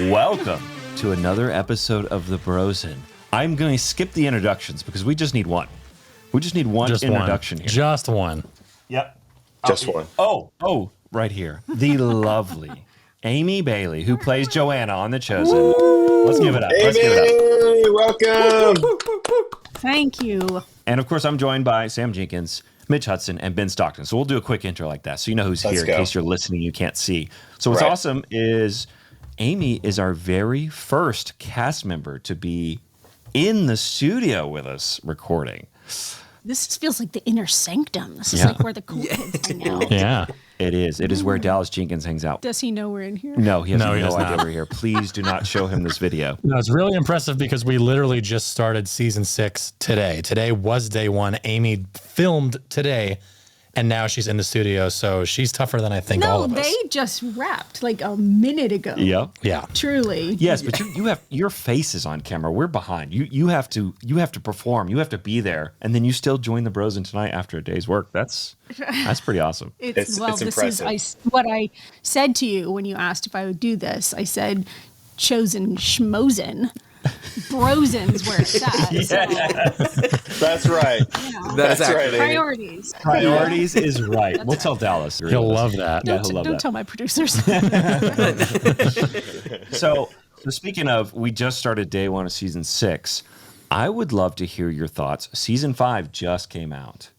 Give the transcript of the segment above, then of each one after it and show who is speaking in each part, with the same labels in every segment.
Speaker 1: Welcome to another episode of The Brosen. I'm going to skip the introductions because we just need one. We just need one introduction here.
Speaker 2: Just one.
Speaker 1: Yep.
Speaker 3: Just one.
Speaker 1: Oh, right here. The lovely Amy Bailey, who plays Joanna on The Chosen. Let's give it up.
Speaker 3: Amy,
Speaker 1: Let's give it up.
Speaker 3: welcome.
Speaker 4: Thank you.
Speaker 1: And of course, I'm joined by Sam Jenkins, Mitch Hudson, and Ben Stockton. So we'll do a quick intro like that so you know who's here in case you're listening, you can't see. So what's awesome is Amy is our very first cast member to be in the studio with us recording.
Speaker 4: This feels like the inner sanctum. This is like where the cool kids hang out.
Speaker 2: Yeah.
Speaker 1: It is. It is where Dallas Jenkins hangs out.
Speaker 4: Does he know we're in here?
Speaker 1: No, he has no
Speaker 2: does
Speaker 1: idea
Speaker 2: not.
Speaker 1: we're here. Please do not show him this video.
Speaker 2: No, it's really impressive because we literally just started season 6 today. Today was day 1. Amy filmed today, and now she's in the studio, so she's tougher than I think all
Speaker 4: No,
Speaker 2: of us.
Speaker 4: they just wrapped like a minute ago.
Speaker 1: Yep.
Speaker 2: Yeah.
Speaker 4: Truly.
Speaker 1: Yes, but you have your face is on camera. We're behind. You have to perform. You have to be there, and then you still join the Brosen tonight after a day's work. That's pretty awesome.
Speaker 3: It's
Speaker 4: this
Speaker 3: impressive.
Speaker 4: is what I said to you when you asked if I would do this. I said, chosen schmozen. Brosen's where it's at. So,
Speaker 3: That's right.
Speaker 4: you know,
Speaker 3: That's right, Amy.
Speaker 4: priorities.
Speaker 1: Priorities is right. We'll tell Dallas.
Speaker 2: He'll love that.
Speaker 1: Yeah,
Speaker 4: Don't,
Speaker 1: he'll love
Speaker 4: don't
Speaker 1: that.
Speaker 4: tell my producers.
Speaker 1: So speaking of, we just started day 1 of season 6. I would love to hear your thoughts. Season 5 just came out.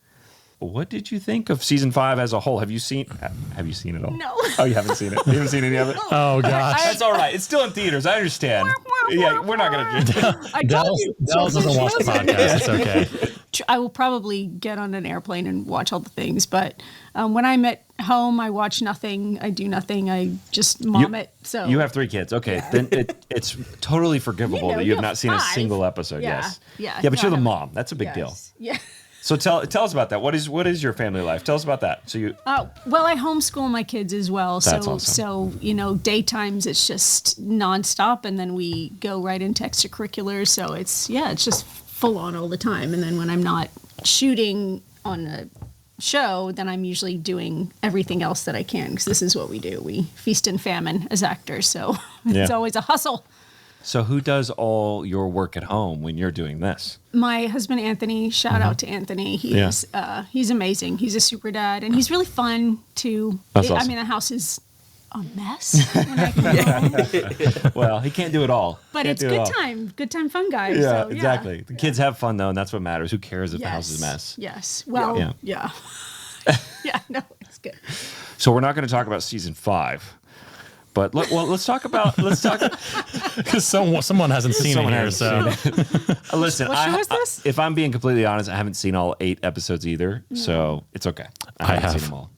Speaker 1: What did you think of season 5 as a whole? Have you seen it all?
Speaker 4: No.
Speaker 1: Oh, you haven't seen it? You haven't seen any of it?
Speaker 2: Oh, gosh.
Speaker 1: That's all right. It's still in theaters. I understand. Yeah, we're not going to.
Speaker 4: I told
Speaker 2: Dallas
Speaker 4: you.
Speaker 2: doesn't watch the podcast. It's okay.
Speaker 4: I will probably get on an airplane and watch all the things, but when I'm at home, I watch nothing. I do nothing. I just mom it. So
Speaker 1: You have 3 kids. Okay. Then it's totally forgivable
Speaker 4: You know,
Speaker 1: that you
Speaker 4: you
Speaker 1: have not
Speaker 4: have
Speaker 1: seen a
Speaker 4: 5.
Speaker 1: single episode.
Speaker 4: Yeah.
Speaker 1: Yes.
Speaker 4: Yeah.
Speaker 1: Yeah, but
Speaker 4: No,
Speaker 1: you're the
Speaker 4: I haven't.
Speaker 1: mom. That's a big deal.
Speaker 4: Yes. Yeah.
Speaker 1: So tell us about that. What is your family life? Tell us about that. So you
Speaker 4: Well, I homeschool my kids as well.
Speaker 1: That's
Speaker 4: so
Speaker 1: awesome.
Speaker 4: so daytimes it's just nonstop, and then we go right into extracurriculars. So it's just full on all the time. And then when I'm not shooting on a show, then I'm usually doing everything else that I can, because this is what we do. We feast and famine as actors. So it's
Speaker 1: Yeah.
Speaker 4: always a hustle.
Speaker 1: So who does all your work at home when you're doing this?
Speaker 4: My husband, Anthony, shout out to Anthony. He's amazing. He's a super dad, and he's really fun too.
Speaker 1: That's
Speaker 4: I
Speaker 1: awesome.
Speaker 4: mean, the house is a mess when I come home,
Speaker 1: Well, he can't do it all.
Speaker 4: but
Speaker 1: Can't
Speaker 4: it's
Speaker 1: do it all.
Speaker 4: good time, fun guy.
Speaker 1: Yeah,
Speaker 4: so,
Speaker 1: exactly. The kids have fun though, and that's what matters. Who cares if the house is a mess?
Speaker 4: Yes. Well,
Speaker 1: Yeah.
Speaker 4: yeah. Yeah. No, it's good.
Speaker 1: So we're not going to talk about season 5, but let's talk about
Speaker 2: Because someone hasn't seen
Speaker 1: Someone
Speaker 2: it here,
Speaker 1: hasn't
Speaker 2: so.
Speaker 1: seen it. Listen,
Speaker 4: What show is this?
Speaker 1: if I'm being completely honest, I haven't seen all 8 episodes either, so it's okay. I haven't
Speaker 2: have.
Speaker 1: seen them all.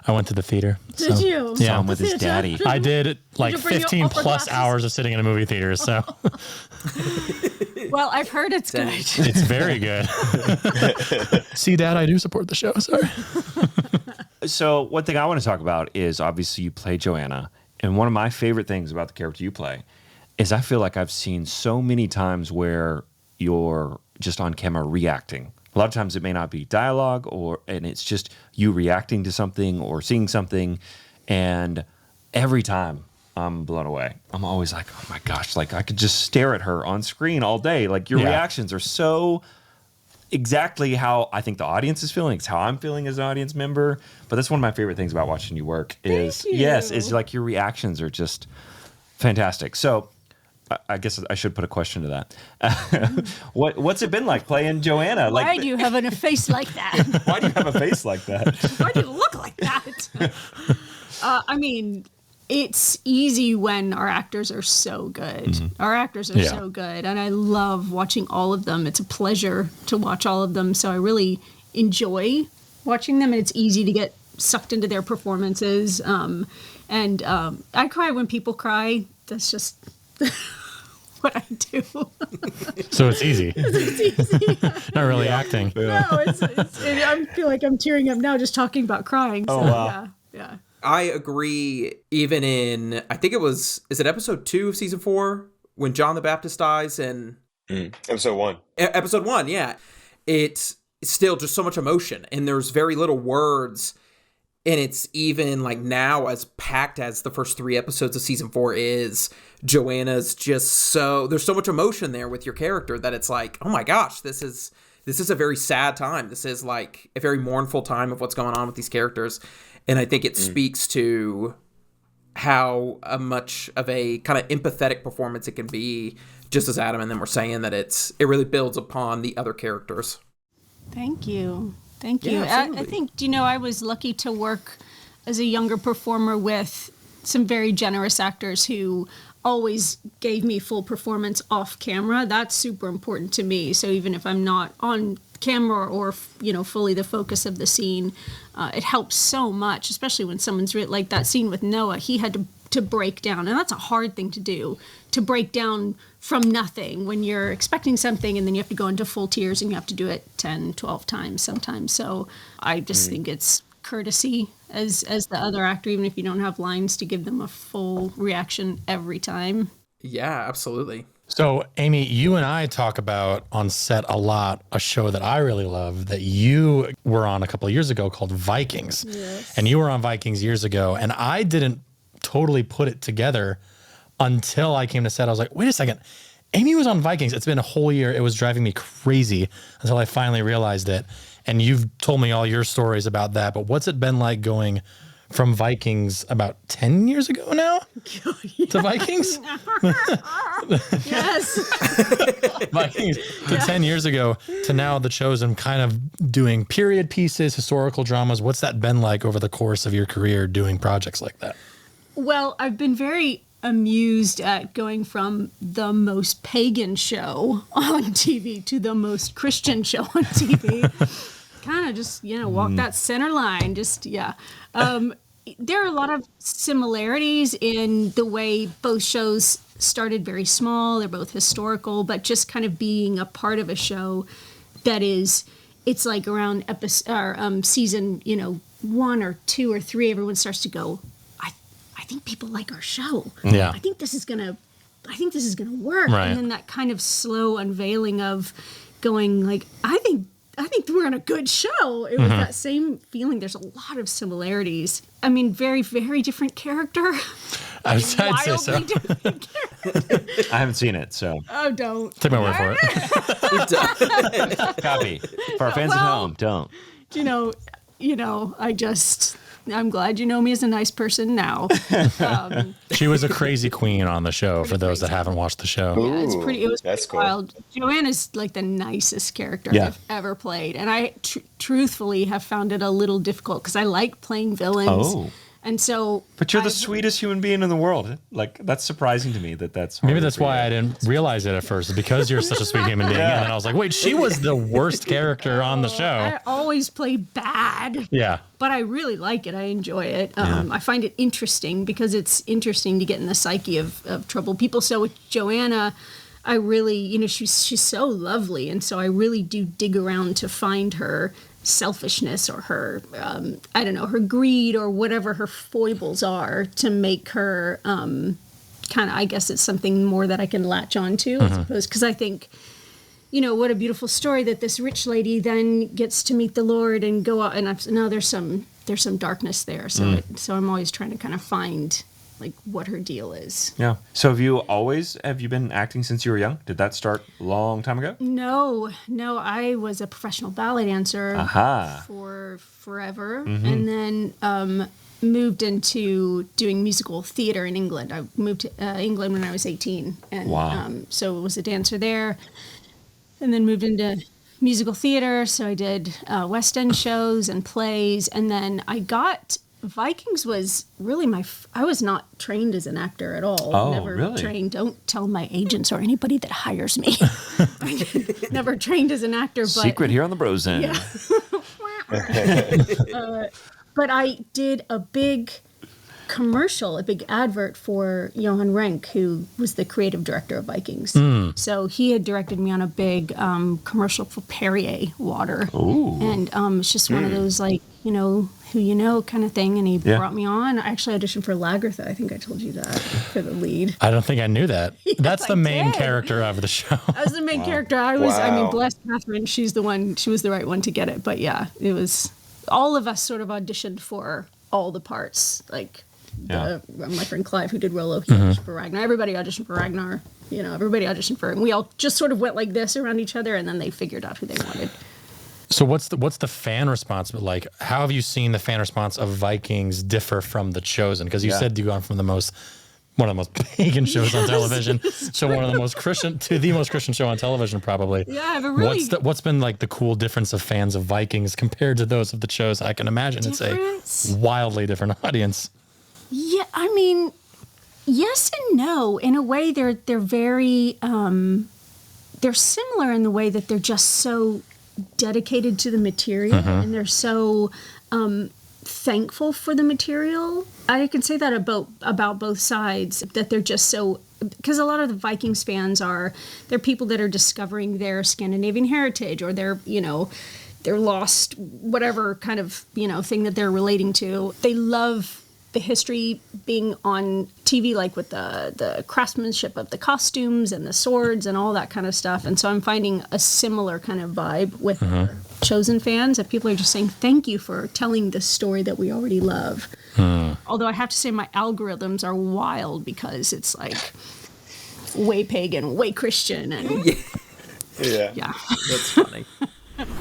Speaker 2: I went to the theater.
Speaker 4: Did
Speaker 2: so.
Speaker 4: you?
Speaker 2: Yeah.
Speaker 1: Saw him with his
Speaker 4: Theater?
Speaker 1: daddy.
Speaker 2: I did like
Speaker 4: you bring your
Speaker 2: 15
Speaker 4: opera
Speaker 2: plus
Speaker 4: glasses?
Speaker 2: hours of sitting in a movie theater, so
Speaker 4: Well, I've heard it's good.
Speaker 2: it's very good. See, Dad, I do support the show. Sorry.
Speaker 1: So one thing I want to talk about is obviously you play Joanna, and one of my favorite things about the character you play is I feel like I've seen so many times where you're just on camera reacting. A lot of times it may not be dialogue, and it's just you reacting to something or seeing something, and every time I'm blown away. I'm always like, oh my gosh, like I could just stare at her on screen all day. Like your
Speaker 2: Yeah.
Speaker 1: reactions are so exactly how I think the audience is feeling. It's how I'm feeling as an audience member. But that's one of my favorite things about watching you work is
Speaker 4: Thank you.
Speaker 1: yes, is like your reactions are just fantastic. So I guess I should put a question to that. What's it been like playing Joanna?
Speaker 4: Why
Speaker 1: Like,
Speaker 4: do you have a face like that?
Speaker 1: why do you have a face like that?
Speaker 4: Why do you look like that? I mean, it's easy when our actors are so good. Our actors are
Speaker 2: Yeah.
Speaker 4: so good, and I love watching all of them. It's a pleasure to watch all of them, so I really enjoy watching them, and it's easy to get sucked into their performances. I cry when people cry. That's just what I do.
Speaker 2: So it's easy. Not really acting.
Speaker 4: No, I feel like I'm tearing up now just talking about crying. So,
Speaker 1: wow.
Speaker 4: yeah.
Speaker 5: I agree. Even in, I think is it episode 2 of season 4 when John the Baptist dies, and
Speaker 3: Episode 1.
Speaker 5: episode 1, yeah. It still just so much emotion, and there's very little words. And it's even like now, as packed as the first 3 episodes of season 4 is, Joanna's just there's so much emotion there with your character that it's like, oh my gosh, this is a very sad time. This is like a very mournful time of what's going on with these characters. And I think it speaks to how much of a kind of empathetic performance it can be, just as Adam and them were saying, that it really builds upon the other characters.
Speaker 4: Thank you. Thank you.
Speaker 5: Yeah,
Speaker 4: I think, I was lucky to work as a younger performer with some very generous actors who always gave me full performance off camera. That's super important to me. So even if I'm not on camera or, fully the focus of the scene, it helps so much, especially when someone's like that scene with Noah. He had to break down, and that's a hard thing to do, to break down from nothing when you're expecting something, and then you have to go into full tears, and you have to do it 10, 12 times sometimes. So I just think it's courtesy as the other actor, even if you don't have lines, to give them a full reaction every time.
Speaker 5: Yeah, absolutely.
Speaker 2: So, Amy, you and I talk about on set a lot a show that I really love that you were on a couple of years ago called Vikings.
Speaker 4: Yes.
Speaker 2: And you were on Vikings years ago, and I didn't totally put it together until I came to set. I was like, wait a second, Amy was on Vikings. It's been a whole year. It was driving me crazy until I finally realized it. And you've told me all your stories about that, but what's it been like going from Vikings about 10 years ago now to Vikings?
Speaker 4: Yes.
Speaker 2: Vikings to 10 years ago to now The Chosen, kind of doing period pieces, historical dramas. What's that been like over the course of your career doing projects like that?
Speaker 4: Well, I've been very amused at going from the most pagan show on TV to the most Christian show on TV. Kind of just, walk that center line. Just, yeah. There are a lot of similarities in the way both shows started very small. They're both historical, but just kind of being a part of a show that it's like around season, 1 or 2 or 3, everyone starts to go, I think people like our show.
Speaker 2: Yeah.
Speaker 4: I think this is gonna work.
Speaker 2: Right.
Speaker 4: And then that kind of slow unveiling of going like, I think we're on a good show. It was that same feeling. There's a lot of similarities. I mean, very, very different character.
Speaker 2: I'd say so.
Speaker 4: Wildly different character.
Speaker 1: I haven't seen it, so
Speaker 4: Oh, don't.
Speaker 2: Take my word for it.
Speaker 1: copy. For our fans at home, don't.
Speaker 4: I'm glad you know me as a nice person now.
Speaker 2: She was a crazy queen on the show, for those that haven't watched the show.
Speaker 4: Yeah, it was
Speaker 3: that's
Speaker 4: pretty
Speaker 3: cool.
Speaker 4: wild. Joanna's like the nicest character
Speaker 1: Yeah.
Speaker 4: I've ever played. And I truthfully have found it a little difficult because I like playing villains.
Speaker 1: Oh.
Speaker 4: And so.
Speaker 1: But you're the sweetest human being in the world. Like, that's surprising to me that's
Speaker 2: Maybe
Speaker 1: harder
Speaker 2: that's
Speaker 1: for
Speaker 2: why
Speaker 1: you.
Speaker 2: I didn't realize it at first, because you're such a sweet human being. And then I was like, wait, she was the worst character on the show.
Speaker 4: I always play bad.
Speaker 2: Yeah.
Speaker 4: But I really like it. I enjoy it. I find it interesting because it's interesting to get in the psyche of troubled people. So with Joanna, I really, she's so lovely. And so I really do dig around to find her selfishness or her, her greed or whatever her foibles are to make her kind of, I guess it's something more that I can latch on to, I suppose. Because I think, what a beautiful story that this rich lady then gets to meet the Lord and go out. And there's some darkness there. So so I'm always trying to kind of find like what her deal is.
Speaker 1: Yeah. So have you been acting since you were young? Did that start a long time ago?
Speaker 4: No, I was a professional ballet dancer for forever. And then moved into doing musical theater in England. I moved to England when I was 18. And so I was a dancer there. And then moved into musical theater. So I did West End shows and plays. And then Vikings was really I was not trained as an actor at all.
Speaker 1: Oh,
Speaker 4: Never
Speaker 1: really?
Speaker 4: trained. Don't tell my agents or anybody that hires me. Never trained as an actor. But,
Speaker 1: Secret here on the Bros End.
Speaker 4: Yeah. But I did a big commercial, a big advert for Johan Renck, who was the creative director of Vikings. So he had directed me on a big commercial for Perrier water.
Speaker 1: Ooh.
Speaker 4: And it's just one of those, like, you know, who you know kind of thing. And he brought me on. I actually auditioned for Lagertha. I think I told you that, for the lead.
Speaker 2: I don't think I knew that. That's the
Speaker 4: I
Speaker 2: main
Speaker 4: did.
Speaker 2: character of the show.
Speaker 4: I was the main character. I mean, bless Catherine. She was the right one to get it. But yeah, it was, all of us sort of auditioned for all the parts. Like, my friend Clive, who did Rollo, he auditioned for Ragnar. Everybody auditioned for Ragnar. You know, everybody auditioned for him. We all just sort of went like this around each other, and then they figured out who they wanted.
Speaker 2: So what's the fan response like? How have you seen the fan response of Vikings differ from The Chosen? Because you said you've gone from one of the most pagan shows on television to one of the most Christian, to the most Christian show on television, probably.
Speaker 4: Yeah, but really,
Speaker 2: what's been like the cool difference of fans of Vikings compared to those of The Chosen? I can imagine it's a wildly different audience.
Speaker 4: Yeah, I mean, yes and no. In a way, they're very they're similar in the way that they're just so dedicated to the material, and they're so thankful for the material. I can say that about both sides, that they're just so, because a lot of the Vikings fans they're people that are discovering their Scandinavian heritage, or their lost whatever kind of thing that they're relating to. They love the history being on TV, like with the craftsmanship of the costumes and the swords and all that kind of stuff. And so I'm finding a similar kind of vibe with Chosen fans, that people are just saying, thank you for telling this story that we already love. Although I have to say my algorithms are wild, because it's like way pagan, way Christian. And yeah.
Speaker 5: That's funny.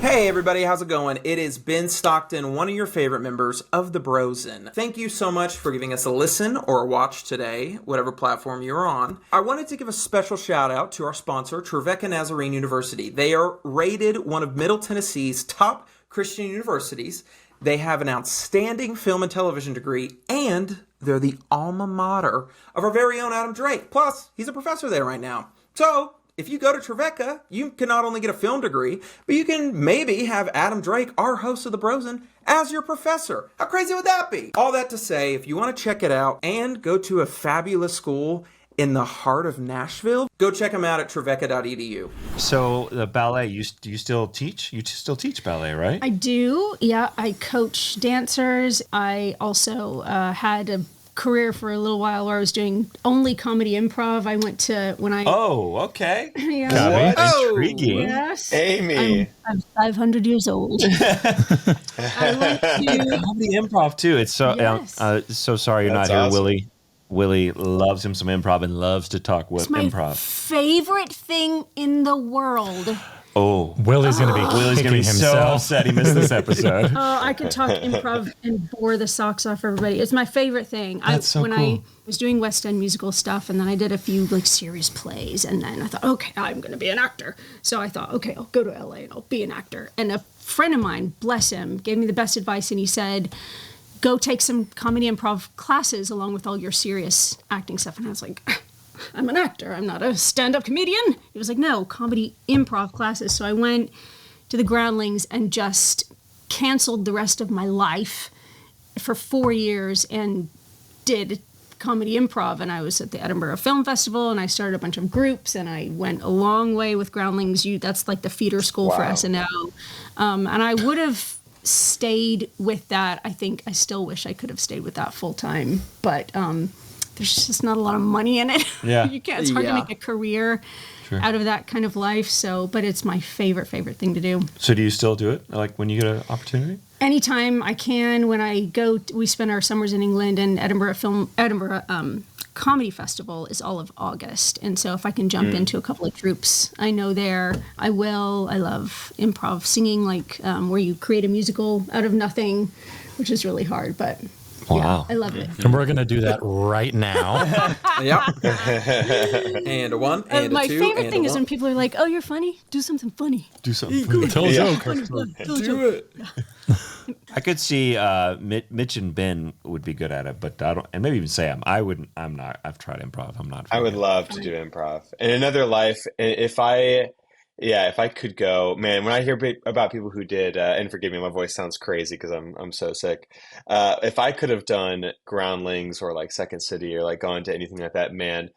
Speaker 5: Hey everybody, how's it going? It is Ben Stockton, one of your favorite members of the Brosen. Thank you so much for giving us a listen or a watch today, whatever platform you're on. I wanted to give a special shout out to our sponsor, Trevecca Nazarene University. They are rated one of Middle Tennessee's top Christian universities. They have an outstanding film and television degree, and they're the alma mater of our very own Adam Drake. Plus, he's a professor there right now. So, if you go to Trevecca, you can not only get a film degree, but you can maybe have Adam Drake, our host of The Brosen, as your professor. How crazy would that be? All that to say, if you want to check it out and go to a fabulous school in the heart of Nashville, go check them out at trevecca.edu.
Speaker 1: So the ballet, do you still teach? You still teach ballet, right?
Speaker 4: I do. Yeah, I coach dancers. I also had a career for a little while where I was doing only comedy improv. I went to
Speaker 1: Oh, okay.
Speaker 4: Yeah.
Speaker 1: What? Intriguing.
Speaker 4: Yes.
Speaker 3: Amy.
Speaker 4: I'm 500 years old. I went to
Speaker 1: Comedy improv too. It's so so sorry you're
Speaker 3: That's
Speaker 1: not here,
Speaker 3: awesome.
Speaker 1: Willie. Willie loves him some improv and loves to talk with
Speaker 4: it's my
Speaker 1: improv.
Speaker 4: favorite thing in the world.
Speaker 1: Oh,
Speaker 2: Willie's going to be
Speaker 1: Willie's
Speaker 2: kicking
Speaker 1: gonna be so
Speaker 2: himself.
Speaker 1: upset he missed this episode.
Speaker 4: I could talk improv and bore the socks off everybody. It's my favorite thing.
Speaker 1: That's so
Speaker 4: when
Speaker 1: cool.
Speaker 4: I was doing West End musical stuff, and then I did a few like series plays, and then I thought, okay, I'm going to be an actor. So I thought, okay, I'll go to LA and I'll be an actor. And a friend of mine, bless him, gave me the best advice, and he said, go take some comedy improv classes along with all your serious acting stuff. And I was like, I'm an actor. I'm not a stand-up comedian. He was like, no, comedy improv classes. So I went to the Groundlings and just canceled the rest of my life for 4 years and did comedy improv. And I was at the Edinburgh Film Festival, and I started a bunch of groups, and I went a long way with Groundlings. That's like the feeder school for SNL. And I would have stayed with that. I think I still wish I could have stayed with that full time, but there's just not a lot of money in it.
Speaker 1: Yeah.
Speaker 4: It's hard to make a career out of that kind of life. So, but it's my favorite thing to do.
Speaker 1: So do you still do it? Like when you get an opportunity?
Speaker 4: Anytime I can. When I go, we spend our summers in England, and Edinburgh Comedy Festival is all of August. And so if I can jump into a couple of troops I know there, I will. I love improv singing, like where you create a musical out of nothing, which is really hard, but
Speaker 1: Wow.
Speaker 4: yeah, I love it.
Speaker 2: And we're going to do that right now.
Speaker 5: Yep. And a one, and
Speaker 4: My
Speaker 5: a two,
Speaker 4: favorite
Speaker 5: and
Speaker 4: thing
Speaker 5: a
Speaker 4: is
Speaker 5: one.
Speaker 4: when people are like, oh, you're funny? Do something funny.
Speaker 1: Do something for me.
Speaker 2: Tell a joke.
Speaker 5: Do it.
Speaker 1: I could see Mitch and Ben would be good at it, but I don't, and maybe even Sam. I wouldn't. I'm not. I've tried improv. I'm not.
Speaker 3: I would love to do improv in another life. If I Yeah, if I could go, man, when I hear about people who did, and forgive me, my voice sounds crazy because I'm so sick. If I could have done Groundlings or like Second City or like gone to anything like that, man,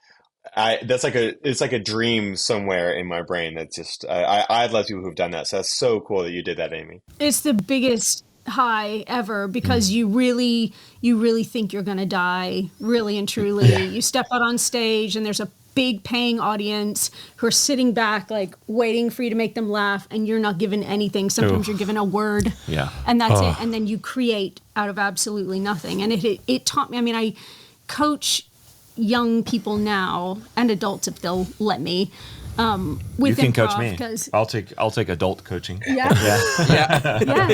Speaker 3: it's like a dream somewhere in my brain. That's just I'd love people who've done that. So that's so cool that you did that, Amy.
Speaker 4: It's the biggest high ever because you really think you're going to die, really and truly.
Speaker 2: Yeah.
Speaker 4: You step out on stage and there's a big paying audience who are sitting back like waiting for you to make them laugh, and you're not given anything. Sometimes you're given a word, and that's it, and then you create out of absolutely nothing. And it taught me, I mean, I coach young people now and adults if they'll let me, with
Speaker 1: you can
Speaker 4: improv,
Speaker 1: coach me. I'll take adult coaching.
Speaker 4: Yeah.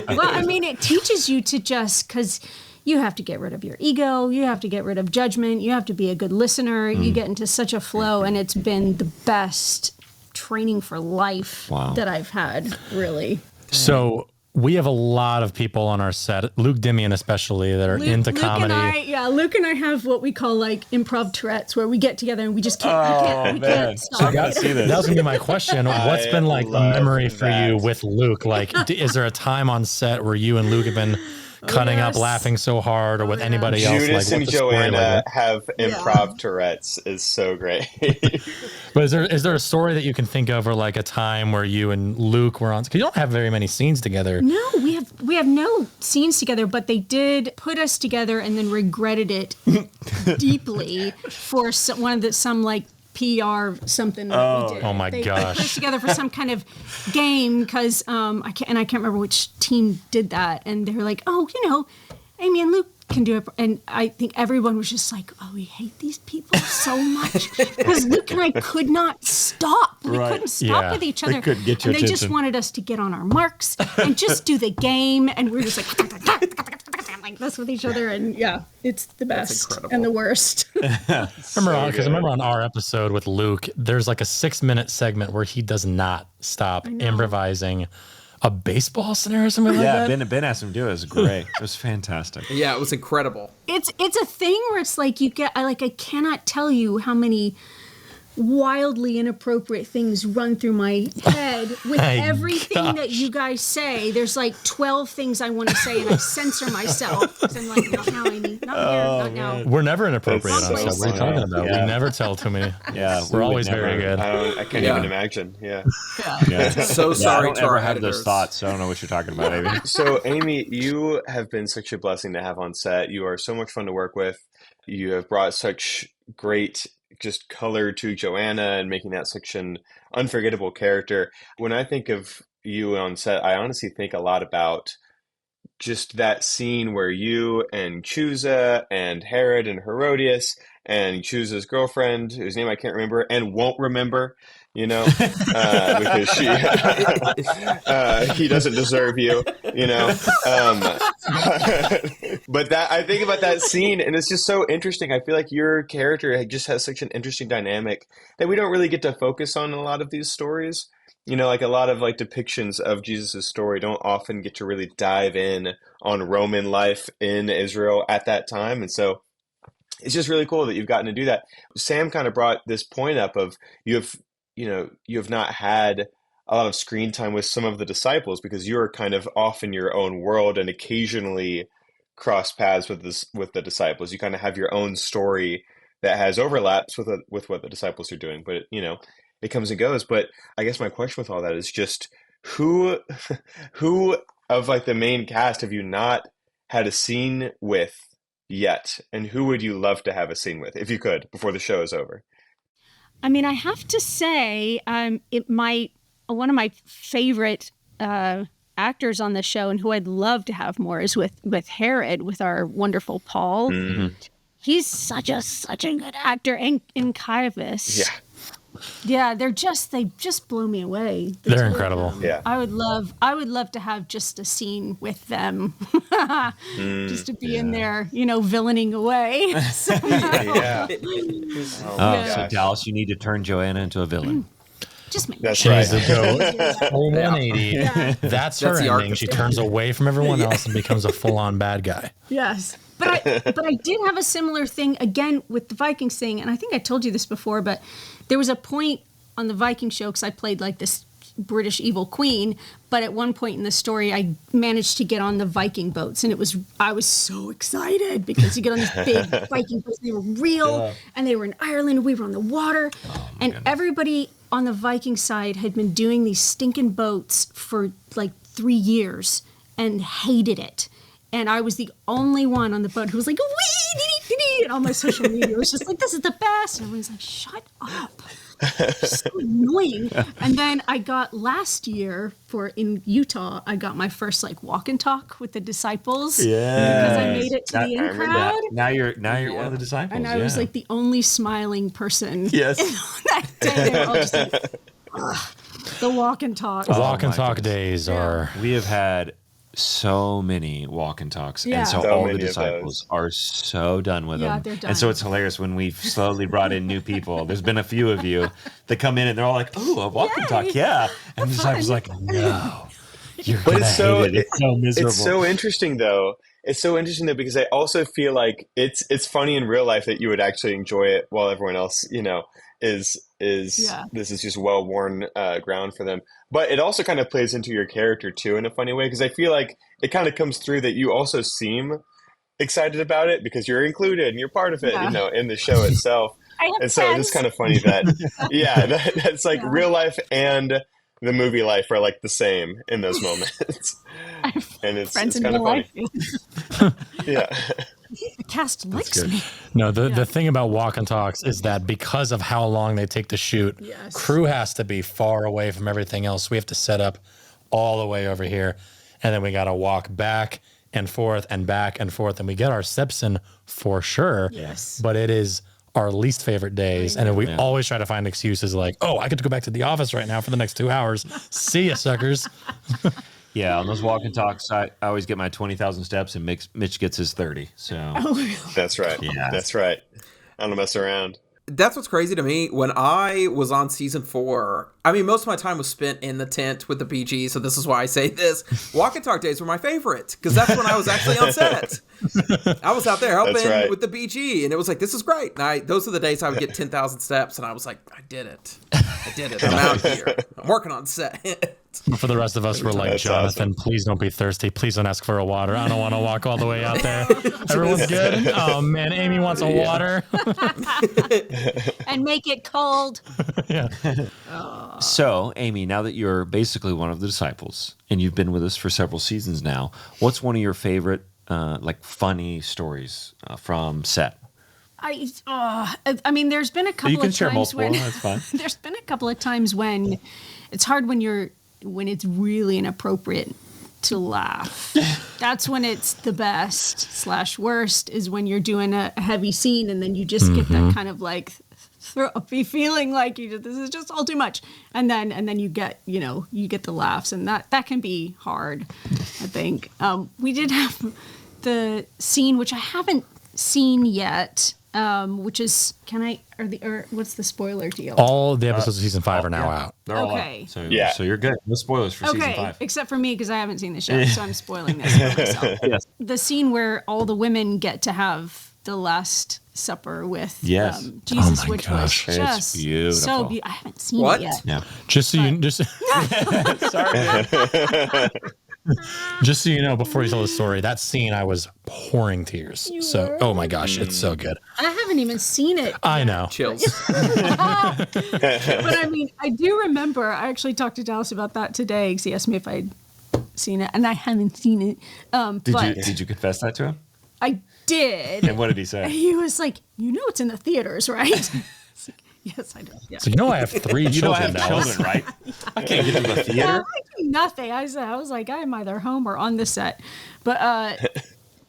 Speaker 4: Well, I mean, it teaches you to just, because you have to get rid of your ego, you have to get rid of judgment, you have to be a good listener. You get into such a flow, and it's been the best training for life that I've had, really.
Speaker 2: So we have a lot of people on our set, Luke Dimian especially, that are into comedy.
Speaker 4: Luke and I have what we call like improv Tourette's, where we get together and we just can't stop.
Speaker 2: I got to see this. That was gonna be my question. What's been like a memory for you with Luke? Like, is there a time on set where you and Luke have been cutting up, laughing so hard, or with anybody else?
Speaker 3: Judas
Speaker 2: like,
Speaker 3: and Joanna have improv Tourette's is so great.
Speaker 2: But is there a story that you can think of, or like a time where you and Luke were on? Because you don't have very many scenes together.
Speaker 4: No, we have no scenes together, but they did put us together and then regretted it deeply for some like PR something that we did.
Speaker 2: Oh my gosh!
Speaker 4: They put us together for some kind of game because I can't remember which team did that, and they were like, oh, Amy and Luke can do it, and I think everyone was just like, oh, we hate these people so much because Luke and I could not stop. We couldn't stop with each other.
Speaker 1: They couldn't get your
Speaker 4: and they just wanted us to get on our marks and just do the game, and we were just like this with each other, and it's the best and the worst.
Speaker 2: I remember on our episode with Luke, there's like a 6-minute segment where he does not stop improvising a baseball scenario or something like that.
Speaker 1: Yeah, Ben asked him to do it. It was great. It was fantastic.
Speaker 5: Yeah, it was incredible.
Speaker 4: It's a thing where it's like I cannot tell you how many wildly inappropriate things run through my head with everything that you guys say. There's like 12 things I want to say, and I censor myself. I'm like, not now, Amy. Not here. Not now.
Speaker 2: We're never inappropriate on
Speaker 4: so
Speaker 2: set. What are you talking about?
Speaker 3: Yeah.
Speaker 2: We never tell too many.
Speaker 1: Yeah,
Speaker 2: we're always very good.
Speaker 3: I can't even imagine. Yeah.
Speaker 5: So sorry to our
Speaker 1: have
Speaker 5: editors.
Speaker 1: those thoughts. So I don't know what you're talking about, Amy.
Speaker 3: So, Amy, you have been such a blessing to have on set. You are so much fun to work with. You have brought such great just color to Joanna and making that such an unforgettable character. When I think of you on set, I honestly think a lot about just that scene where you and Chusa and Herod and Herodias and Chusa's girlfriend, whose name I can't remember and won't remember, because he doesn't deserve you, but that I think about that scene, and it's just so interesting. I feel like your character just has such an interesting dynamic that we don't really get to focus on in a lot of these stories. Like a lot of like depictions of Jesus' story don't often get to really dive in on Roman life in Israel at that time. And so it's just really cool that you've gotten to do that. Sam kind of brought this point up of you have not had a lot of screen time with some of the disciples because you're kind of off in your own world and occasionally cross paths with the disciples. You kind of have your own story that has overlaps with what the disciples are doing, but it comes and goes. But I guess my question with all that is just who of like the main cast have you not had a scene with yet, and who would you love to have a scene with if you could before the show is over?
Speaker 4: I mean, I have to say, one of my favorite actors on the show, and who I'd love to have more, is with Herod, with our wonderful Paul.
Speaker 3: Mm-hmm.
Speaker 4: He's such a good actor, and Caiaphas. Yeah, they just blow me away.
Speaker 2: They're incredible.
Speaker 3: Yeah,
Speaker 4: I would love to have just a scene with them, just to be in there, villaining away.
Speaker 3: So
Speaker 1: Dallas, you need to turn Joanna into a villain.
Speaker 4: Just make
Speaker 3: that's
Speaker 2: She
Speaker 3: right.
Speaker 2: needs to go full 180.
Speaker 4: Yeah.
Speaker 2: That's her
Speaker 5: the arc
Speaker 2: ending.
Speaker 5: of
Speaker 2: She
Speaker 5: it.
Speaker 2: turns away from everyone else and becomes a full-on bad guy.
Speaker 4: Yes. But I did have a similar thing again with the Vikings thing, and I think I told you this before, but there was a point on the Viking show, because I played like this British evil queen. But at one point in the story, I managed to get on the Viking boats, and I was so excited because you get on these big Viking boats. They were real, and they were in Ireland. We were on the water, and everybody on the Viking side had been doing these stinking boats for like 3 years and hated it. And I was the only one on the boat who was like, wee, dee, dee, dee, and all my social media was just like, this is the best. And everyone's like, shut up. So annoying. And then I got last year in Utah, I got my first like walk and talk with the disciples.
Speaker 1: Yeah.
Speaker 4: Because I made it to the in crowd.
Speaker 1: Now you're one of the disciples.
Speaker 4: And I was like the only smiling person.
Speaker 1: Yes.
Speaker 4: That day. They were all just like, ugh, the walk and talk.
Speaker 2: Walk and talk days are.
Speaker 1: We have had so many walk and talks, and so all the disciples are so done with them.
Speaker 4: They're done.
Speaker 1: And so it's hilarious when we've slowly brought in new people. There's been a few of you that come in and they're all like, "Oh, a walk and talk, yeah." And the disciples are like, "No, you're gonna hate it. It's so miserable."
Speaker 3: It's so interesting though. It's so interesting though because I also feel like it's funny in real life that you would actually enjoy it while everyone else, is this is just well-worn ground for them. But it also kind of plays into your character too in a funny way because I feel like it kind of comes through that you also seem excited about it because you're included and you're part of it, in the show itself. And so it's kind of funny that that's like real life and the movie life are like the same in those moments. And it's kind of funny. Yeah.
Speaker 4: The cast likes me.
Speaker 2: No, the thing about walk and talks is that because of how long they take to shoot, crew has to be far away from everything else. We have to set up all the way over here, and then we got to walk back and forth and back and forth, and we get our steps in for sure.
Speaker 4: Yes.
Speaker 2: But it is our least favorite days, and we always try to find excuses like, "Oh, I get to go back to the office right now for the next 2 hours. See ya, suckers."
Speaker 1: Yeah, on those walk and talks, I always get my 20,000 steps, and Mitch gets his 30. So
Speaker 3: that's right.
Speaker 1: Yeah,
Speaker 3: that's right. I don't mess around.
Speaker 5: That's what's crazy to me. When I was on season 4, I mean, most of my time was spent in the tent with the PG, so this is why I say this. Walk and talk days were my favorite, because that's when I was actually on set. I was out there helping with the BG, and it was like, this is great. And those are the days I would get 10,000 steps, and I was like, I did it. I'm out here. I'm working on set.
Speaker 2: For the rest of us, we're like, that's Jonathan, awesome. Please don't be thirsty. Please don't ask for a water. I don't want to walk all the way out there. Everyone's good. Oh, man, Amy wants a water.
Speaker 4: And make it cold.
Speaker 2: Yeah.
Speaker 1: So, Amy, now that you're basically one of the disciples, and you've been with us for several seasons now, what's one of your favorite, funny stories from set?
Speaker 4: I mean, there's been a couple
Speaker 1: you can
Speaker 4: of
Speaker 1: share
Speaker 4: times
Speaker 1: multiple,
Speaker 4: when
Speaker 1: that's fine.
Speaker 4: There's been a couple of times when it's hard when it's really inappropriate to laugh. That's when it's the best / worst is when you're doing a heavy scene and then you just get that kind of like throw-uppy feeling like this is just all too much, and then you get the laughs, and that can be hard. I think we did have the scene which I haven't seen yet. Which is, what's the spoiler deal?
Speaker 2: All the episodes of season 5 are now out.
Speaker 1: They're all out. So you're good. No spoilers for season 5.
Speaker 4: Except for me, because I haven't seen the show, so I'm spoiling this for myself.
Speaker 1: Yes.
Speaker 4: The scene where all the women get to have the Last Supper with Jesus, which was just
Speaker 1: beautiful.
Speaker 4: So beautiful. I haven't seen it yet.
Speaker 1: Yeah.
Speaker 2: Just
Speaker 1: Sorry.
Speaker 2: Just so you know, before you tell the story, that scene I was pouring tears. Oh my gosh, it's so good.
Speaker 4: I haven't even seen it.
Speaker 2: I know.
Speaker 5: Chills.
Speaker 4: But I mean, I do remember. I actually talked to Dallas about that today because he asked me if I'd seen it, and I haven't seen it.
Speaker 1: Did you confess that to him?
Speaker 4: I did.
Speaker 1: And what did he say?
Speaker 4: He was like, "It's in the theaters, right?" Yes, I do. Yeah.
Speaker 2: So I have 3 children now.
Speaker 1: Children, right? I can't get to the theater.
Speaker 4: I do nothing. I was like, I'm either home or on the set. But I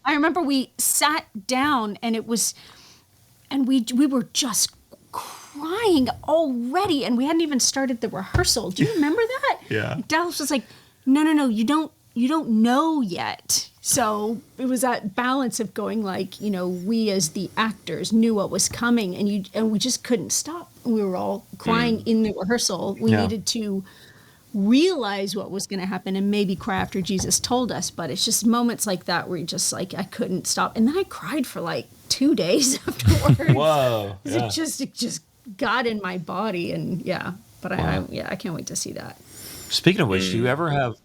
Speaker 4: remember we sat down and we were just crying already, and we hadn't even started the rehearsal. Do you remember that?
Speaker 1: Yeah.
Speaker 4: Dallas was like, No, you don't know yet. So it was that balance of going like, we as the actors knew what was coming, and we just couldn't stop. We were all crying in the rehearsal. We needed to realize what was going to happen and maybe cry after Jesus told us. But it's just moments like that where you just like, I couldn't stop. And then I cried for like 2 days afterwards.
Speaker 1: Whoa. Yeah.
Speaker 4: It just got in my body, and but I can't wait to see that.
Speaker 1: Speaking of which, do you ever have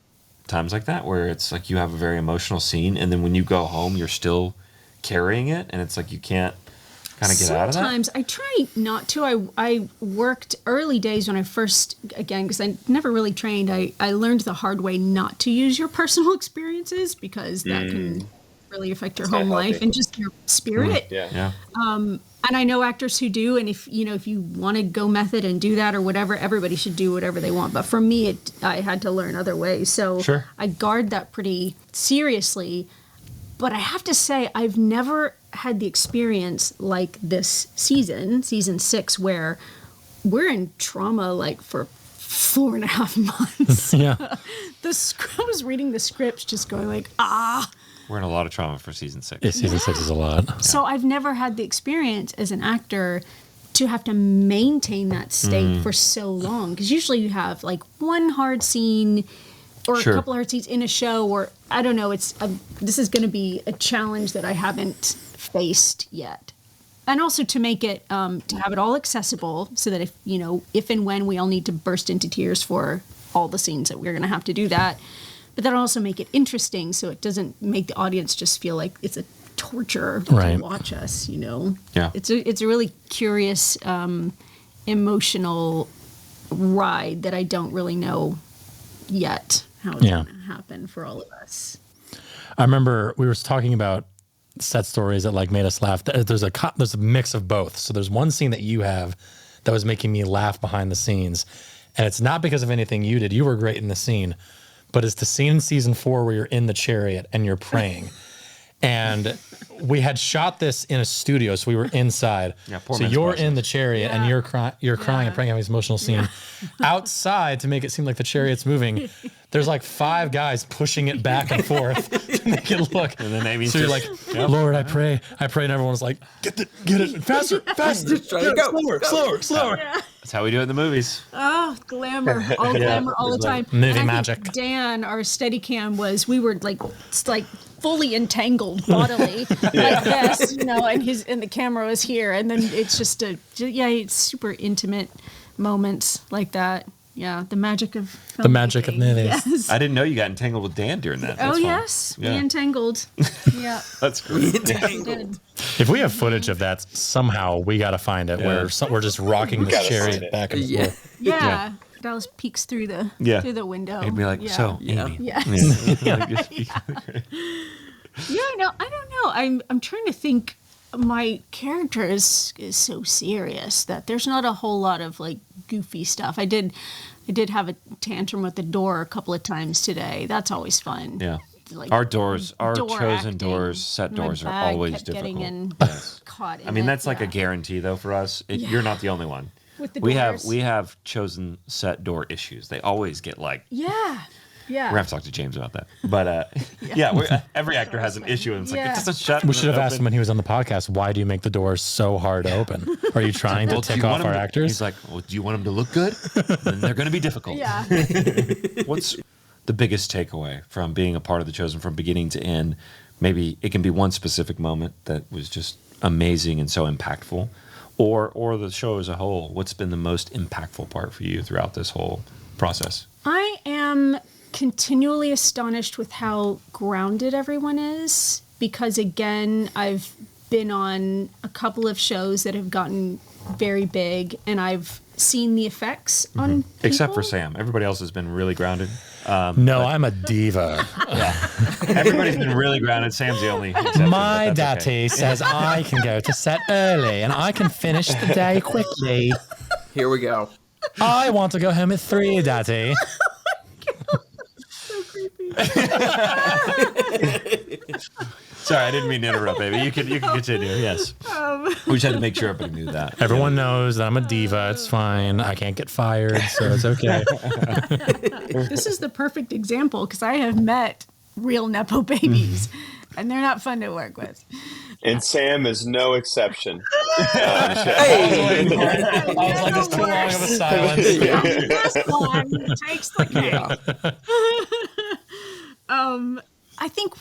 Speaker 1: times like that where it's like you have a very emotional scene, and then when you go home, you're still carrying it, and it's like you can't kind of get out of that?
Speaker 4: Sometimes I try not to. I worked early days when I first, again, because I never really trained. I learned the hard way not to use your personal experiences because that can really affect your home life and just your spirit.
Speaker 1: Yeah.
Speaker 4: And I know actors who do, and if you want to go method and do that or whatever, everybody should do whatever they want. But for me, I had to learn other ways. So
Speaker 1: Sure.
Speaker 4: I guard that pretty seriously. But I have to say, I've never had the experience like this season 6, where we're in trauma like for 4.5 months.
Speaker 2: Yeah.
Speaker 4: I was reading the scripts just going like,
Speaker 1: We're in a lot of trauma for season 6.
Speaker 2: Yeah, season 6 is a lot.
Speaker 4: So I've never had the experience as an actor to have to maintain that state for so long. Because usually you have like one hard scene or
Speaker 1: Sure.
Speaker 4: a couple hard scenes in a show, or I don't know. This is going to be a challenge that I haven't faced yet. And also to make it, to have it all accessible so that if and when we all need to burst into tears for all the scenes that we're going to have to do that. But that'll also make it interesting so it doesn't make the audience just feel like it's a torture
Speaker 2: Right.
Speaker 4: to watch us,
Speaker 1: Yeah.
Speaker 4: It's a really curious, emotional ride that I don't really know yet how it's going to happen for all of us.
Speaker 2: I remember we were talking about set stories that like made us laugh. There's a mix of both. So there's one scene that you have that was making me laugh behind the scenes, and it's not because of anything you did. You were great in the scene, but it's the scene in season 4 where you're in the chariot and you're praying. And we had shot this in a studio, so we were inside.
Speaker 1: Yeah, poor
Speaker 2: so
Speaker 1: man's
Speaker 2: you're
Speaker 1: process.
Speaker 2: in the chariot and you're crying and praying, having this emotional scene. Outside, to make it seem like the chariot's moving, there's like 5 guys pushing it back and forth to make it look.
Speaker 1: And then Amy's
Speaker 2: so you're
Speaker 1: just,
Speaker 2: like, Lord, I pray, and everyone's like, get it, faster,
Speaker 5: Just try to go.
Speaker 2: slower.
Speaker 1: That's how we do it in the movies.
Speaker 4: Oh, glamour, all the time.
Speaker 2: Movie
Speaker 4: And I think
Speaker 2: magic.
Speaker 4: Dan, our Steadicam we were like fully entangled bodily like this, and the camera was here, and then it's just it's super intimate moments like that. Yeah, the magic of filmmaking.
Speaker 2: The magic of movies.
Speaker 4: Yes.
Speaker 1: I didn't know you got entangled with Dan during that. That's
Speaker 4: Oh
Speaker 1: fun.
Speaker 4: yes,
Speaker 1: Yeah.
Speaker 4: we entangled. Yeah,
Speaker 1: That's great.
Speaker 4: we did.
Speaker 2: If we have footage of that, somehow we got to find it.
Speaker 1: Yeah.
Speaker 2: We're just rocking the
Speaker 3: gotta find
Speaker 2: chariot
Speaker 3: it.
Speaker 2: back and
Speaker 5: Yeah.
Speaker 2: forth.
Speaker 4: Yeah. Dallas peeks through the window.
Speaker 1: He'd be like,
Speaker 4: yeah.
Speaker 1: so,
Speaker 5: Yeah.
Speaker 1: Amy.
Speaker 4: Yes.
Speaker 1: Like, just-
Speaker 4: Yeah, no, I don't know. I'm trying to think. My character is so serious that there's not a whole lot of like goofy stuff. I did have a tantrum at the door a couple of times today. That's always fun.
Speaker 1: Yeah.
Speaker 4: Like,
Speaker 1: Our doors, our
Speaker 4: door
Speaker 1: chosen
Speaker 4: acting.
Speaker 1: doors, set
Speaker 4: My
Speaker 1: doors are
Speaker 4: bag
Speaker 1: always
Speaker 4: kept
Speaker 1: difficult.
Speaker 4: getting in,
Speaker 1: Yes.
Speaker 4: caught in
Speaker 1: I mean,
Speaker 4: it,
Speaker 1: that's like a
Speaker 4: yeah.
Speaker 1: guarantee though for us. You're not the only one.
Speaker 4: With the
Speaker 1: we
Speaker 4: doors.
Speaker 1: have chosen set door issues. They always get like.
Speaker 4: Yeah.
Speaker 1: We're gonna have to talk to James about that. But every actor has an issue, and it's like
Speaker 4: Yeah.
Speaker 1: it doesn't shut.
Speaker 2: We should have
Speaker 1: open.
Speaker 2: asked him when he was on the podcast, why do you make the doors so hard to open? Are you trying to
Speaker 1: Well, do
Speaker 2: tick
Speaker 1: you
Speaker 2: off
Speaker 1: want 'em
Speaker 2: our
Speaker 1: to-
Speaker 2: actors?
Speaker 1: He's like, well, do you want them to look good? Then they're going to be difficult.
Speaker 4: Yeah.
Speaker 1: What's the biggest takeaway from being a part of The Chosen from beginning to end? Maybe it can be one specific moment that was just amazing and so impactful, or the show as a whole. What's been the most impactful part for you throughout this whole process?
Speaker 4: I am continually astonished with how grounded everyone is, because again, I've been on a couple of shows that have gotten very big, and I've seen the effects on people.
Speaker 1: Except for Sam, everybody else has been really grounded.
Speaker 2: No, I'm a diva.
Speaker 1: Everybody's been really grounded. Sam's the only exception.
Speaker 2: My
Speaker 1: but that's
Speaker 2: daddy
Speaker 1: okay.
Speaker 2: says I can go to set early and I can finish the day quickly.
Speaker 5: Here we go.
Speaker 2: I want to go home at 3, daddy.
Speaker 1: Sorry, I didn't mean to interrupt, baby. You can continue. Yes. We just had to make sure everybody knew that.
Speaker 2: Everyone knows that I'm a diva. It's fine. I can't get fired, so it's okay.
Speaker 4: This is the perfect example, because I have met real Nepo babies, and they're not fun to work with.
Speaker 3: And Sam is no exception.
Speaker 5: Hey,
Speaker 2: I was like, it's too long of a silence.
Speaker 4: This one takes the cake. I think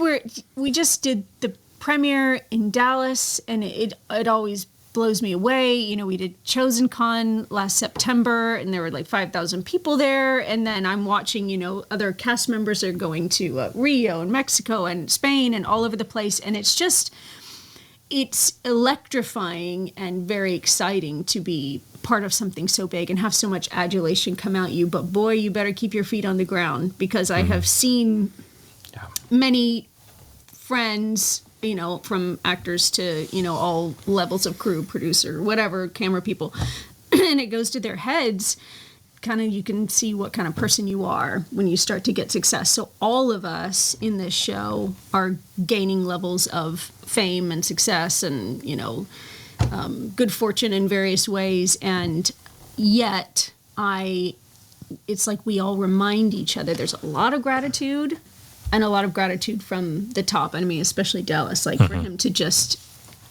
Speaker 4: we just did the premiere in Dallas, and it always blows me away. You know, we did Chosen Con last September, and there were like 5,000 people there. And then I'm watching, you know, other cast members are going to Rio and Mexico and Spain and all over the place. And it's electrifying and very exciting to be part of something so big and have so much adulation come at you. But boy, you better keep your feet on the ground, because I have seen many friends, you know, from actors to, you know, all levels of crew, producer, whatever, camera people, and it goes to their heads. Kind of, you can see what kind of person you are when you start to get success. So all of us in this show are gaining levels of fame and success and, you know, good fortune in various ways. And yet it's like we all remind each other there's a lot of gratitude, and a lot of gratitude from the top. I mean, especially Dallas, like for him to just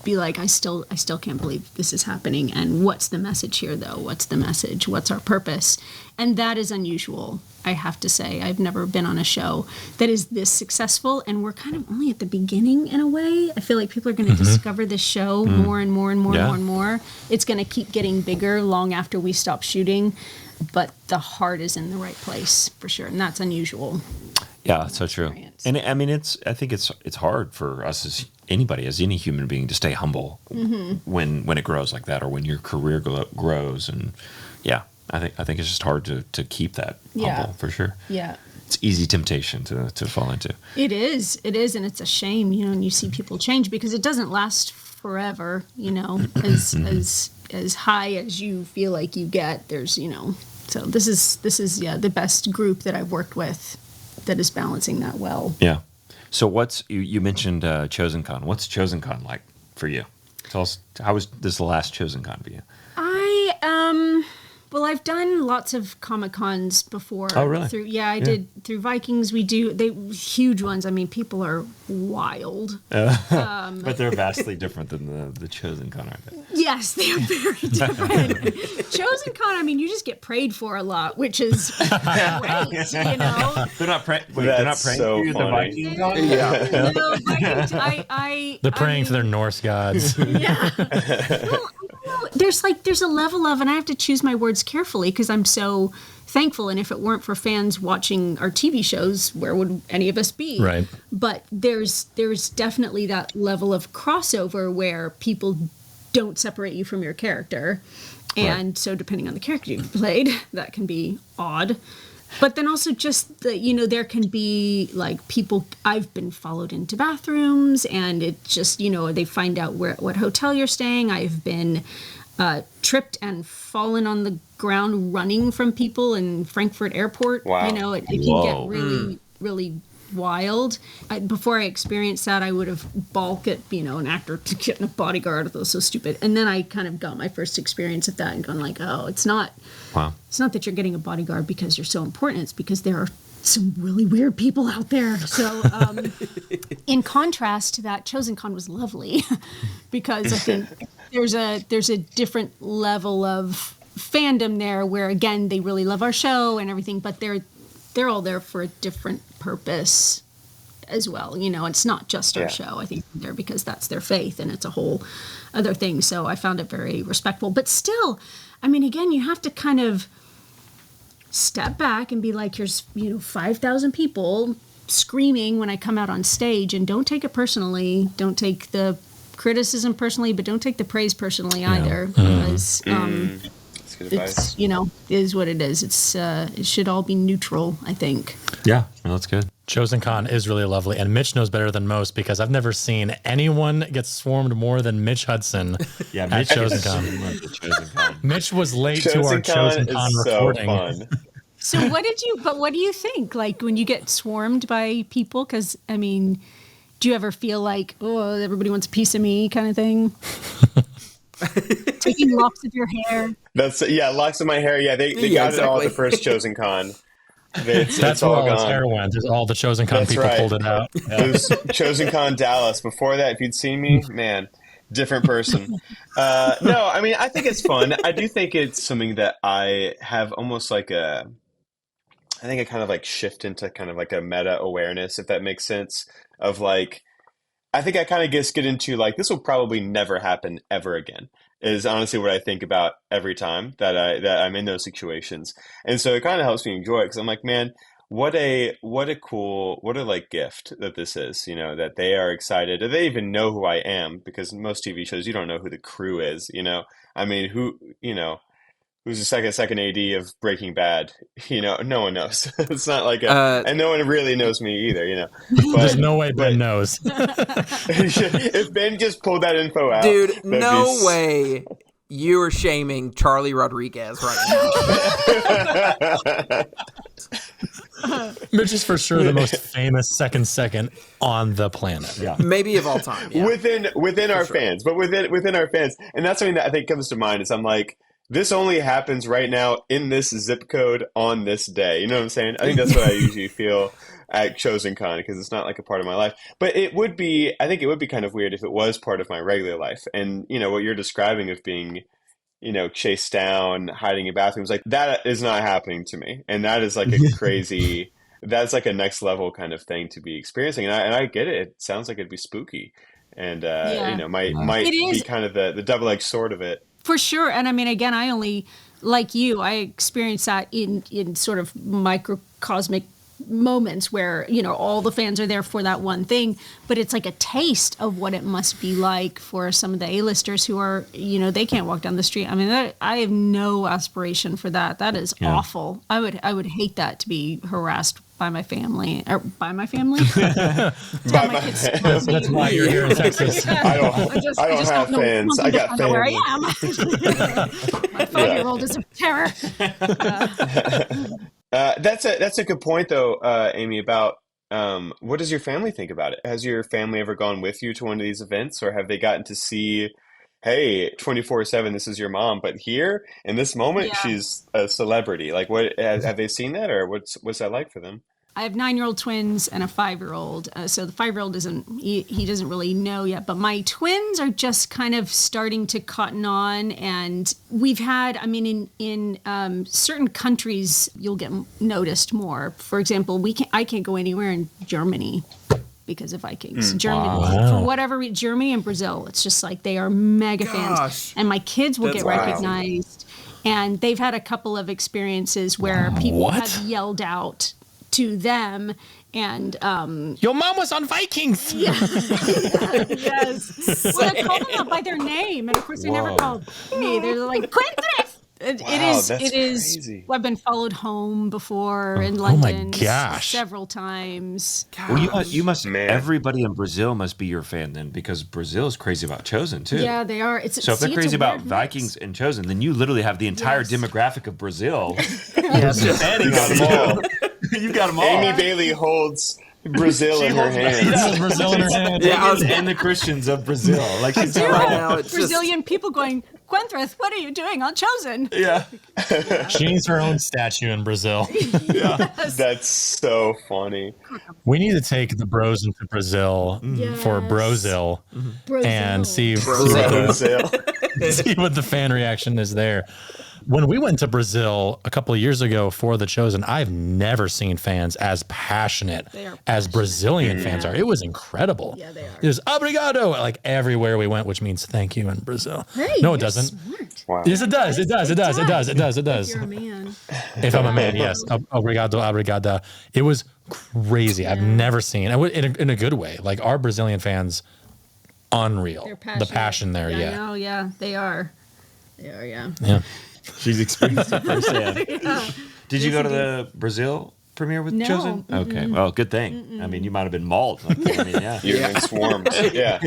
Speaker 4: be like, I still can't believe this is happening. And what's the message here, though? What's the message? What's our purpose? And that is unusual, I have to say. I've never been on a show that is this successful, and we're kind of only at the beginning in a way. I feel like people are going to discover this show more and more and more and more and more. It's going to keep getting bigger long after we stop shooting, but the heart is in the right place for sure, and that's unusual.
Speaker 1: Yeah, so true. And I mean, I think it's hard for us as anybody, as any human being, to stay humble when it grows like that, or when your career grows. And yeah, I think it's just hard to keep that humble, for sure.
Speaker 4: Yeah.
Speaker 1: It's easy temptation to fall into.
Speaker 4: It is, and it's a shame, you know, and you see people change, because it doesn't last forever, you know, as high as you feel like you get, there's, you know, so this is the best group that I've worked with that is balancing that well.
Speaker 1: Yeah. So you mentioned Chosen Con. What's Chosen Con like for you? Tell us, how was this the last Chosen Con for you?
Speaker 4: Well, I've done lots of Comic-Cons before.
Speaker 1: Oh, really?
Speaker 4: I did through Vikings. They huge ones. I mean, people are wild.
Speaker 1: But they're vastly different than the Chosen Con, aren't they?
Speaker 4: Yes, they are very different. Chosen Con, I mean, you just get prayed for a lot, which is great, you know?
Speaker 1: They're not praying.
Speaker 3: They're not
Speaker 1: praying
Speaker 3: so
Speaker 1: for you at the
Speaker 3: funny.
Speaker 1: Viking Con?
Speaker 3: Yeah.
Speaker 4: No, Vikings,
Speaker 2: They're praying to their Norse gods.
Speaker 4: Yeah. Well, there's a level of, and I have to choose my words carefully because I'm so thankful. And if it weren't for fans watching our TV shows, where would any of us be?
Speaker 2: Right.
Speaker 4: But there's definitely that level of crossover where people don't separate you from your character. And so depending on the character you've played, that can be odd. But then also just there can be like people, I've been followed into bathrooms, and it just, they find out what hotel you're staying. I've been tripped and fallen on the ground running from people in Frankfurt Airport.
Speaker 3: Wow.
Speaker 4: It can get really, really wild. Before I experienced that, I would have balked at, an actor to getting a bodyguard. That was so stupid. And then I kind of got my first experience of that and gone like, oh, it's not that you're getting a bodyguard because you're so important. It's because there are some really weird people out there. So in contrast to that, Chosen Con was lovely because I think there's a different level of fandom there where, again, they really love our show and everything, but they're all there for a different purpose as well. It's not just our show. I think they're there because that's their faith, and it's a whole other thing. So I found it very respectful. But still, I mean, again, you have to kind of step back and be like, here's 5,000 people screaming when I come out on stage, and don't take it personally. Don't take the criticism personally, but don't take the praise personally either, because it's is what it is. It's it should all be neutral, I think.
Speaker 1: Yeah, well, that's good.
Speaker 2: Chosen Con is really lovely, and Mitch knows better than most because I've never seen anyone get swarmed more than Mitch Hudson at Chosen Con. Mitch was late to our Chosen Con recording.
Speaker 3: Fun.
Speaker 4: So what do you think? Like when you get swarmed by people? Because I mean, do you ever feel like, oh, everybody wants a piece of me kind of thing? Taking locks of your hair.
Speaker 3: Locks of my hair. Yeah, they got it all at the first Chosen Con.
Speaker 2: That's where all his hair went. All the Chosen Con people pulled it out. Yeah.
Speaker 3: It was Chosen Con Dallas. Before that, if you'd seen me, man, different person. No, I mean, I think it's fun. I do think it's something that I have almost like I think I kind of like shift into kind of like a meta awareness, if that makes sense, of like, I think I kind of just get into like, this will probably never happen ever again. is honestly what I think about every time that I'm in those situations. And so it kind of helps me enjoy it because I'm like, man, what a cool, what a like gift that this is, that they are excited. Do they even know who I am? Because in most TV shows, you don't know who the crew is, I mean, who's the second AD of Breaking Bad? No one knows. It's not like and no one really knows me either, But
Speaker 2: There's no way Ben knows.
Speaker 3: if Ben just pulled that info out,
Speaker 5: dude, no way you are shaming Charlie Rodriguez right now.
Speaker 2: Mitch is for sure the most famous second on the planet.
Speaker 1: Yeah.
Speaker 5: Maybe of all time. Yeah.
Speaker 3: Within our fans, but within our fans. And that's something that I think comes to mind is I'm like, this only happens right now in this zip code on this day. You know what I'm saying? I think that's what I usually feel at Chosen Con because it's not like a part of my life. But I think it would be kind of weird if it was part of my regular life. And, what you're describing of being, chased down, hiding in bathrooms, like that is not happening to me. And that is like a crazy, that's like a next level kind of thing to be experiencing. And I get it. It sounds like it'd be spooky and, might be kind of the double-edged sword of it.
Speaker 4: For sure. And I mean, again, I only, like you, I experienced that in sort of microcosmic moments where, all the fans are there for that one thing, but it's like a taste of what it must be like for some of the A-listers who are, they can't walk down the street. I mean, I have no aspiration for that. That is awful. I would hate that to be harassed by my family or by my family.
Speaker 2: That's why you're here in Texas.
Speaker 3: I don't have fans. I got fans.
Speaker 4: Where I am. My 5-year-old is a terror.
Speaker 3: That's a good point though, Amy, about what does your family think about it? Has your family ever gone with you to one of these events, or have they gotten to see, hey, 24/7, this is your mom, but here in this moment, she's a celebrity? Like, what have they seen that, or what's that like for them?
Speaker 4: I have 9-year-old twins and a 5-year-old. So the 5-year-old he doesn't really know yet, but my twins are just kind of starting to cotton on. And we've had, I mean, in certain countries, you'll get noticed more. For example, I can't go anywhere in Germany because of Vikings. Germany, for whatever reason, Germany and Brazil, it's just like they are mega fans. And my kids will get recognized. And they've had a couple of experiences where people have yelled out to them and
Speaker 2: your mom was on Vikings.
Speaker 4: Yes. Well, they called them out by their name, and of course they never called me. They're like Kwenthrith. It is
Speaker 3: crazy.
Speaker 4: I've been followed home before in London.
Speaker 2: Oh my gosh.
Speaker 4: Several times.
Speaker 1: Well, you must. Everybody in Brazil must be your fan then, because Brazil is crazy about Chosen too.
Speaker 4: Yeah, they are.
Speaker 1: So if they're crazy about Vikings and Chosen, then you literally have the entire demographic of Brazil. Fanning on them all. You got them all.
Speaker 3: Amy Bailey holds Brazil in her hands.
Speaker 2: Brazil in her hands.
Speaker 1: And the Christians of Brazil. Like she's
Speaker 5: right now, it's
Speaker 4: Brazilian people going, Kwenthrith, what are you doing on Chosen?
Speaker 1: Yeah.
Speaker 2: She needs her own statue in Brazil.
Speaker 4: Yes.
Speaker 3: That's so funny.
Speaker 2: We need to take the bros into Brazil for Brozil and see what the fan reaction is there. When we went to Brazil a couple of years ago for The Chosen, I've never seen fans as passionate as Brazilian fans are. It was incredible.
Speaker 4: Yeah, they are.
Speaker 2: It was obrigado like everywhere we went, which means thank you in Brazil.
Speaker 4: Hey,
Speaker 2: no, it doesn't.
Speaker 4: Smart.
Speaker 3: Wow.
Speaker 2: Yes, it does. It does.
Speaker 4: If you're a man.
Speaker 2: If I'm a man, yes. Obrigado, obrigada. It was crazy. I've never seen it in a good way. Like our Brazilian fans, unreal. The passion there,
Speaker 4: I know, they are. They are,
Speaker 2: Yeah.
Speaker 1: She's experienced it firsthand. Did you go to the Brazil premiere with Chosen? Okay, well, good thing. I mean, you might have been mauled. Like,
Speaker 3: You've been swarmed. Yeah.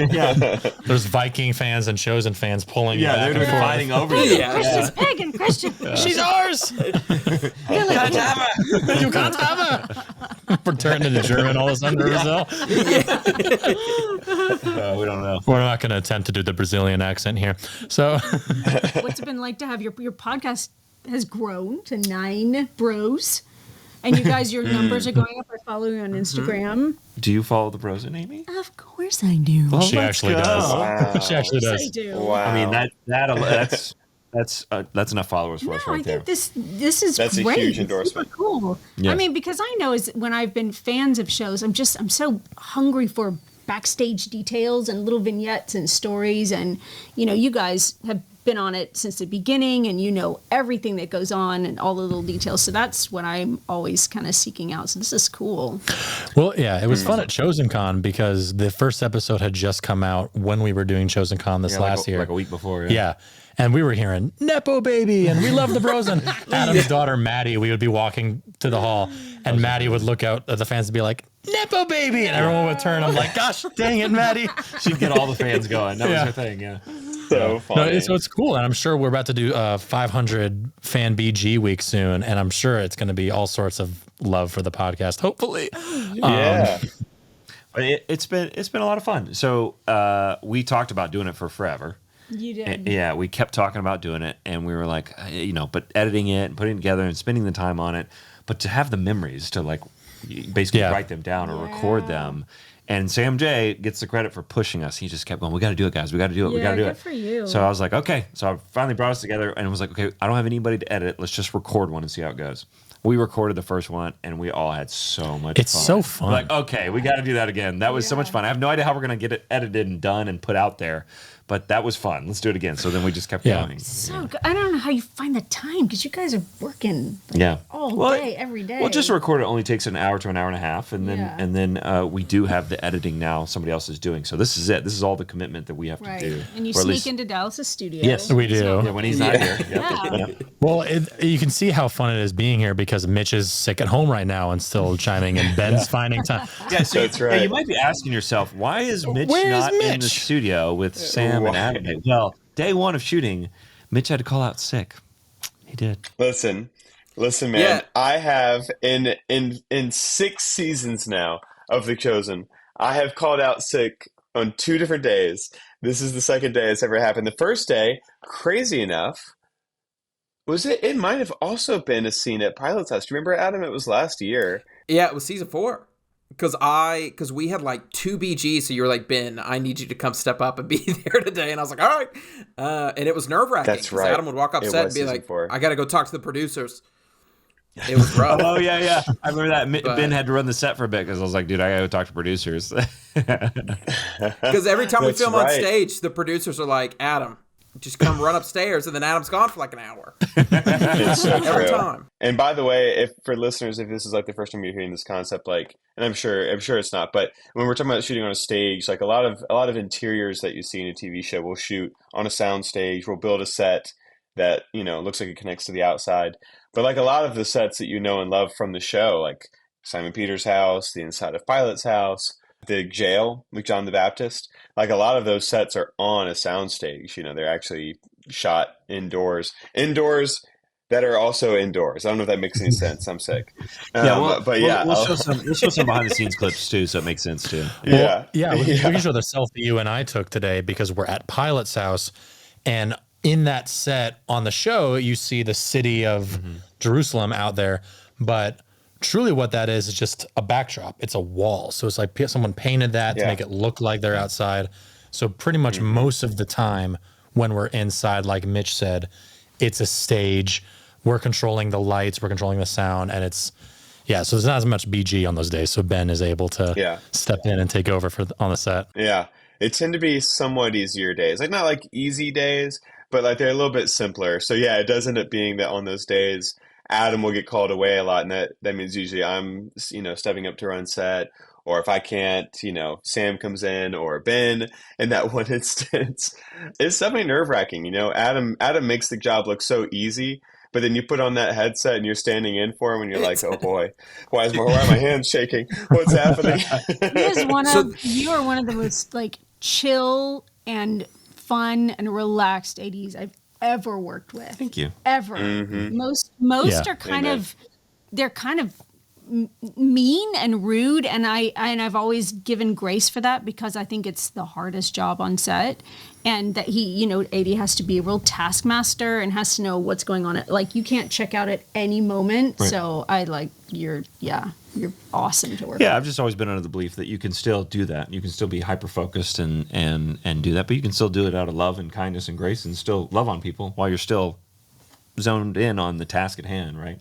Speaker 2: There's Viking fans and Chosen fans pulling you back
Speaker 1: they've been fighting over you.
Speaker 4: Christian's pagan, Christian.
Speaker 2: She's ours. You can't have her. We're turning into German all of a sudden in Brazil.
Speaker 1: We don't know.
Speaker 2: We're not going to attempt to do the Brazilian accent here. So,
Speaker 4: what's it been like to have your podcast has grown to 9 bros, and you guys, your numbers are going up. I follow you on Instagram.
Speaker 1: Do you follow the Bros and Amy?
Speaker 4: Of course I do.
Speaker 1: Well,
Speaker 2: she actually does.
Speaker 3: Wow.
Speaker 2: She actually does.
Speaker 4: I do.
Speaker 3: Wow.
Speaker 1: I mean, that's enough followers for us right there.
Speaker 4: I think this is
Speaker 3: That's
Speaker 4: great.
Speaker 3: a huge endorsement.
Speaker 4: Super cool.
Speaker 1: Yes.
Speaker 4: I mean, because I know when I've been fans of shows, I'm so hungry for backstage details and little vignettes and stories, and you guys have been on it since the beginning and you know everything that goes on and all the little details. So that's what I'm always kind of seeking out. So this is cool.
Speaker 2: Well, yeah, it was fun at Chosen Con because the first episode had just come out when we were doing Chosen Con this last year.
Speaker 1: Like a week before.
Speaker 2: Yeah. And we were hearing Nepo baby and we love the bros. And Adam's daughter, Maddie, we would be walking to the hall and Maddie would look out at the fans and be like, Nepo baby. And everyone would turn. I'm like, gosh, dang it, Maddie.
Speaker 1: She'd get all the fans going. That was her thing, yeah.
Speaker 3: So funny.
Speaker 2: No, so it's cool. And I'm sure we're about to do 500 fan BG week soon. And I'm sure it's going to be all sorts of love for the podcast, hopefully.
Speaker 3: Yeah.
Speaker 1: It's been a lot of fun. So we talked about doing it for forever.
Speaker 4: You did.
Speaker 1: And, yeah, we kept talking about doing it, and we were like, but editing it and putting it together and spending the time on it, but to have the memories to like basically write them down or record them. And Sam J gets the credit for pushing us. He just kept going, we got to do it, guys. We got to do it. We got to do it.
Speaker 4: Good for you.
Speaker 1: So I was like, okay. So I finally brought us together and was like, okay, I don't have anybody to edit. Let's just record one and see how it goes. We recorded the first one, and we all had so much fun.
Speaker 2: It's so fun.
Speaker 1: We're like, okay, we got to do that again. That was so much fun. I have no idea how we're going to get it edited and done and put out there, but that was fun. Let's do it again. So then we just kept going.
Speaker 4: So good. I don't know how you find the time because you guys are working all day, every day.
Speaker 1: Well, just to record it only takes an hour to an hour and a half, and then we do have the editing now. Somebody else is doing. So this is it. This is all the commitment that we have to do.
Speaker 4: And you sneak into Dallas's studio.
Speaker 2: Yes, we do.
Speaker 1: Yeah, when he's not here. Yep.
Speaker 2: Well, you can see how fun it is being here because Mitch is sick at home right now and still chiming in. Ben's finding time.
Speaker 1: Yeah, so
Speaker 3: that's right.
Speaker 1: You might be asking yourself, why is Mitch
Speaker 2: Where's
Speaker 1: not in the studio with Sam and Adam? Well, day one of shooting, Mitch had to call out sick. He did.
Speaker 3: Listen, man. Yeah. I have in 6 seasons now of The Chosen, I have called out sick on 2 different days. This is the second day it's ever happened. The first day, crazy enough, it might have also been a scene at Pilot's House. Do you remember, Adam? It was last year.
Speaker 5: Yeah, it was season 4. Because we had like 2 BGs, so you were like, Ben, I need you to come step up and be there today. And I was like, all right. And it was nerve-wracking.
Speaker 3: That's right.
Speaker 5: Adam would walk up set and be like,
Speaker 3: 4.
Speaker 5: I got to go talk to the producers. It was rough.
Speaker 1: Oh, yeah. I remember that. Ben had to run the set for a bit because I was like, dude, I got to go talk to producers.
Speaker 5: Because every time we film on stage, the producers are like, Adam, just come run upstairs, and then Adam's gone for like an hour.
Speaker 3: It's so
Speaker 5: every
Speaker 3: true.
Speaker 5: time.
Speaker 3: And by the way, for listeners, if this is like the first time you're hearing this concept, like, and I'm sure it's not, but when we're talking about shooting on a stage, like a lot of interiors that you see in a TV show, we'll shoot on a sound stage. We'll build a set that looks like it connects to the outside. But like a lot of the sets that you know and love from the show, like Simon Peter's house, the inside of Pilot's house, the jail with John the Baptist, like a lot of those sets are on a soundstage. They're actually shot indoors that are also indoors. I don't know if that makes any sense. I'm sick.
Speaker 1: We'll show some behind the scenes clips too, so it makes sense too.
Speaker 2: We can show the selfie you and I took today because we're at Pilot's house, and in that set on the show, you see the city of Jerusalem out there, but truly what that is just a backdrop. It's a wall. So it's like someone painted that to make it look like they're outside. So pretty much most of the time when we're inside, like Mitch said, it's a stage. We're controlling the lights, we're controlling the sound, and so there's not as much BG on those days. So Ben is able to step in and take over on the set.
Speaker 3: Yeah. It tend to be somewhat easier days. Like not like easy days, but like they're a little bit simpler. So yeah, it does end up being that on those days Adam will get called away a lot, and that means usually I'm, stepping up to run set, or if I can't, Sam comes in or Ben. In that one instance, it's definitely nerve-wracking. Adam makes the job look so easy, but then you put on that headset and you're standing in for him, and you're like, oh boy, why are my hands shaking? What's happening?
Speaker 4: You are one of the most like chill and fun and relaxed ADs I've ever worked with.
Speaker 1: Thank you.
Speaker 4: Ever.
Speaker 3: Mm-hmm.
Speaker 4: Most are kind of mean and rude, and I've always given grace for that because I think it's the hardest job on set, and that AD has to be a real taskmaster and has to know what's going on. Like you can't check out at any moment. Right. So you're awesome to work with.
Speaker 1: Yeah, I've just always been under the belief that you can still do that. You can still be hyper focused and do that, but you can still do it out of love and kindness and grace and still love on people while you're still zoned in on the task at hand, right?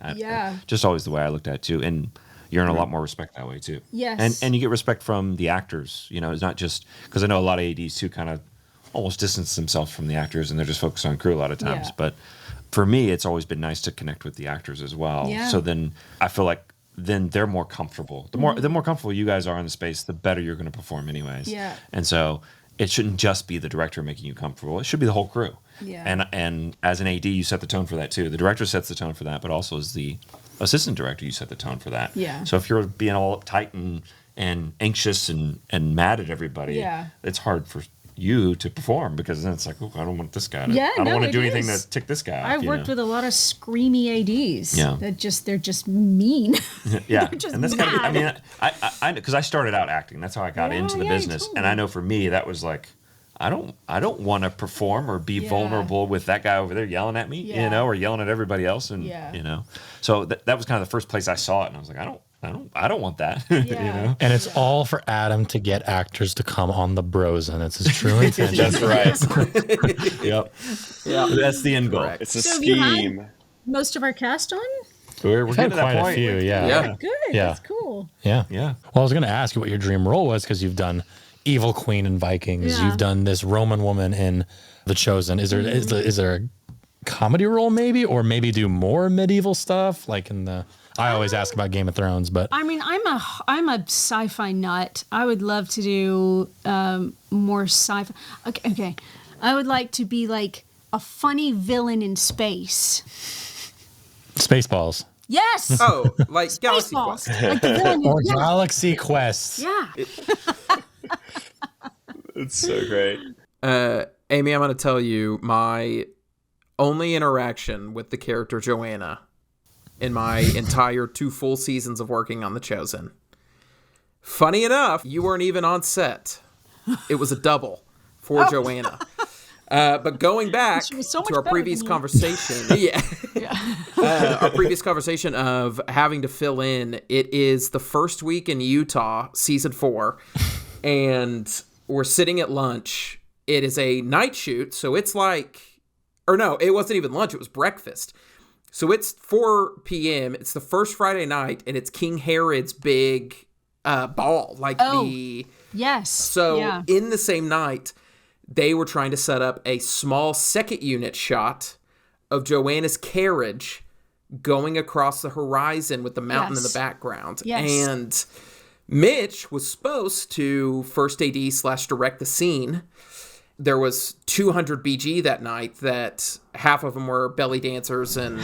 Speaker 1: Just always the way I looked at it too. And you earn a lot more respect that way too.
Speaker 4: Yes.
Speaker 1: And you get respect from the actors. It's not just because I know a lot of ADs too kind of almost distance themselves from the actors and they're just focused on crew a lot of times.
Speaker 4: Yeah.
Speaker 1: But for me, it's always been nice to connect with the actors as well.
Speaker 4: Yeah.
Speaker 1: So then I feel like then they're more comfortable. The more comfortable you guys are in the space, the better you're going to perform anyways.
Speaker 4: Yeah.
Speaker 1: And so it shouldn't just be the director making you comfortable. It should be the whole crew.
Speaker 4: Yeah.
Speaker 1: And as an AD, you set the tone for that too. The director sets the tone for that, but also as the assistant director, you set the tone for that.
Speaker 4: Yeah.
Speaker 1: So if you're being all uptight and anxious and mad at everybody,
Speaker 4: Yeah.
Speaker 1: it's hard for you to perform because then it's like, oh, I don't want this guy to,
Speaker 4: Yeah,
Speaker 1: I don't
Speaker 4: no,
Speaker 1: want to
Speaker 4: it
Speaker 1: do anything
Speaker 4: is.
Speaker 1: to tick this guy off.
Speaker 4: I've worked with a lot of screamy ADs.
Speaker 1: Yeah.
Speaker 4: They're just mean.
Speaker 1: Yeah,
Speaker 4: They're just
Speaker 1: and that's gotta be. I
Speaker 4: mad.
Speaker 1: mean, I because I started out acting. That's how I got
Speaker 4: Yeah,
Speaker 1: into the
Speaker 4: yeah, you
Speaker 1: business,
Speaker 4: told
Speaker 1: and
Speaker 4: me.
Speaker 1: I know for me that was like, I don't want to perform or be
Speaker 4: Yeah.
Speaker 1: vulnerable with that guy over there yelling at me,
Speaker 4: Yeah.
Speaker 1: or yelling at everybody else, and
Speaker 4: Yeah.
Speaker 1: So that was kind of the first place I saw it, and I was like, I don't want that,
Speaker 4: Yeah.
Speaker 2: And it's all for Adam to get actors to come on the bros, and it's his true intention.
Speaker 3: That's right.
Speaker 1: Yep.
Speaker 5: Yeah.
Speaker 1: That's the end goal.
Speaker 5: Correct.
Speaker 3: It's a
Speaker 4: So have you had
Speaker 3: scheme.
Speaker 4: most of our cast on?
Speaker 1: We're
Speaker 2: We've
Speaker 1: getting
Speaker 2: had
Speaker 1: to that
Speaker 2: quite a
Speaker 1: point.
Speaker 2: few, yeah.
Speaker 5: Yeah.
Speaker 4: Good.
Speaker 2: Yeah.
Speaker 4: That's cool.
Speaker 2: Yeah.
Speaker 1: Yeah.
Speaker 2: Well, I was going to ask you what your dream role was because you've done Evil Queen in Vikings.
Speaker 4: Yeah.
Speaker 2: You've done this Roman woman in The Chosen. Is there is there a comedy role maybe, or maybe do more medieval stuff like in the? I always ask about Game of Thrones, but
Speaker 4: I mean, I'm a sci-fi nut. I would love to do more sci-fi. Okay. I would like to be like a funny villain in space.
Speaker 2: Spaceballs
Speaker 4: Yes.
Speaker 5: Oh, like Galaxy
Speaker 4: Spaceballs.
Speaker 5: Quest.
Speaker 4: Like the villain.
Speaker 2: or
Speaker 4: Yeah.
Speaker 2: Galaxy Quest.
Speaker 4: Yeah.
Speaker 3: It's so great.
Speaker 5: Amy, I'm going to tell you my only interaction with the character Joanna in my entire 2 full seasons of working on The Chosen. Funny enough, you weren't even on set. It was a double for Joanna. But going back
Speaker 4: She was so
Speaker 5: to
Speaker 4: much
Speaker 5: our
Speaker 4: better
Speaker 5: previous
Speaker 4: than you.
Speaker 5: conversation, our previous conversation of having to fill in, it is the first week in Utah, season 4, and we're sitting at lunch. It is a night shoot, so it's like, or no, it wasn't even lunch, it was breakfast. So it's 4 p.m., it's the first Friday night, and it's King Herod's big ball, like
Speaker 4: Yes.
Speaker 5: So
Speaker 4: yeah.
Speaker 5: in the same night, they were trying to set up a small second unit shot of Joanna's carriage going across the horizon with the mountain in the
Speaker 4: Yes.
Speaker 5: background.
Speaker 4: Yes.
Speaker 5: And Mitch was supposed to first AD/direct the scene. There was 200 BG that night that half of them were belly dancers and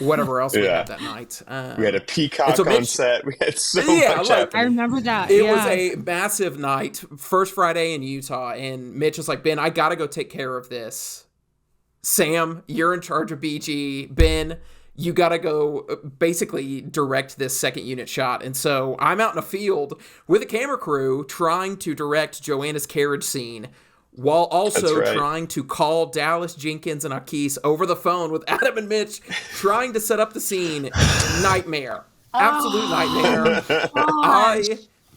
Speaker 5: whatever else we
Speaker 3: Yeah.
Speaker 5: had that night.
Speaker 3: We had a peacock
Speaker 5: And so
Speaker 3: on
Speaker 5: Mitch-
Speaker 3: set. We had so
Speaker 5: Yeah,
Speaker 3: much
Speaker 5: like,
Speaker 4: I
Speaker 3: happening.
Speaker 4: remember that.
Speaker 5: It
Speaker 4: yeah.
Speaker 5: was a massive night, first Friday in Utah, and Mitch was like, Ben, I gotta go take care of this. Sam, you're in charge of BG. Ben, you gotta go basically direct this second unit shot. And so I'm out in a field with a camera crew trying to direct Joanna's carriage scene while also
Speaker 3: That's right.
Speaker 5: trying to call Dallas Jenkins and Akis over the phone with Adam and Mitch trying to set up the scene. Nightmare. Absolute nightmare.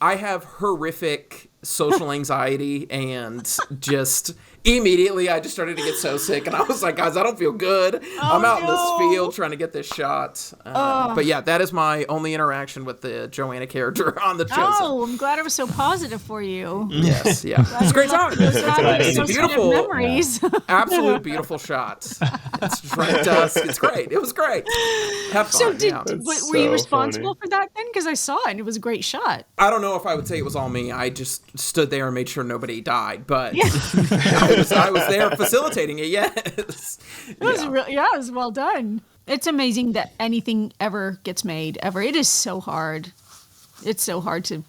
Speaker 5: I have horrific social anxiety and just immediately I just started to get so sick and I was like, guys, I don't feel good. I'm out in this field trying to get this shot. But yeah, that is my only interaction with the Joanna character on The Chosen.
Speaker 4: Oh, I'm glad it was so positive for you.
Speaker 5: Yes, yeah. It's a great time. It's a beautiful,
Speaker 4: memories.
Speaker 5: absolute beautiful shot. It's right at dusk. It's great. It was great. Have fun.
Speaker 4: So
Speaker 5: yeah.
Speaker 4: were you
Speaker 3: so
Speaker 4: responsible
Speaker 3: funny.
Speaker 4: for that then? Because I saw it and it was a great shot.
Speaker 5: I don't know if I would say it was all me. I just stood there and made sure nobody died, but I was there facilitating it. Yes,
Speaker 4: It was it was well done. It's amazing that anything ever gets made ever. It is so hard. It's so hard to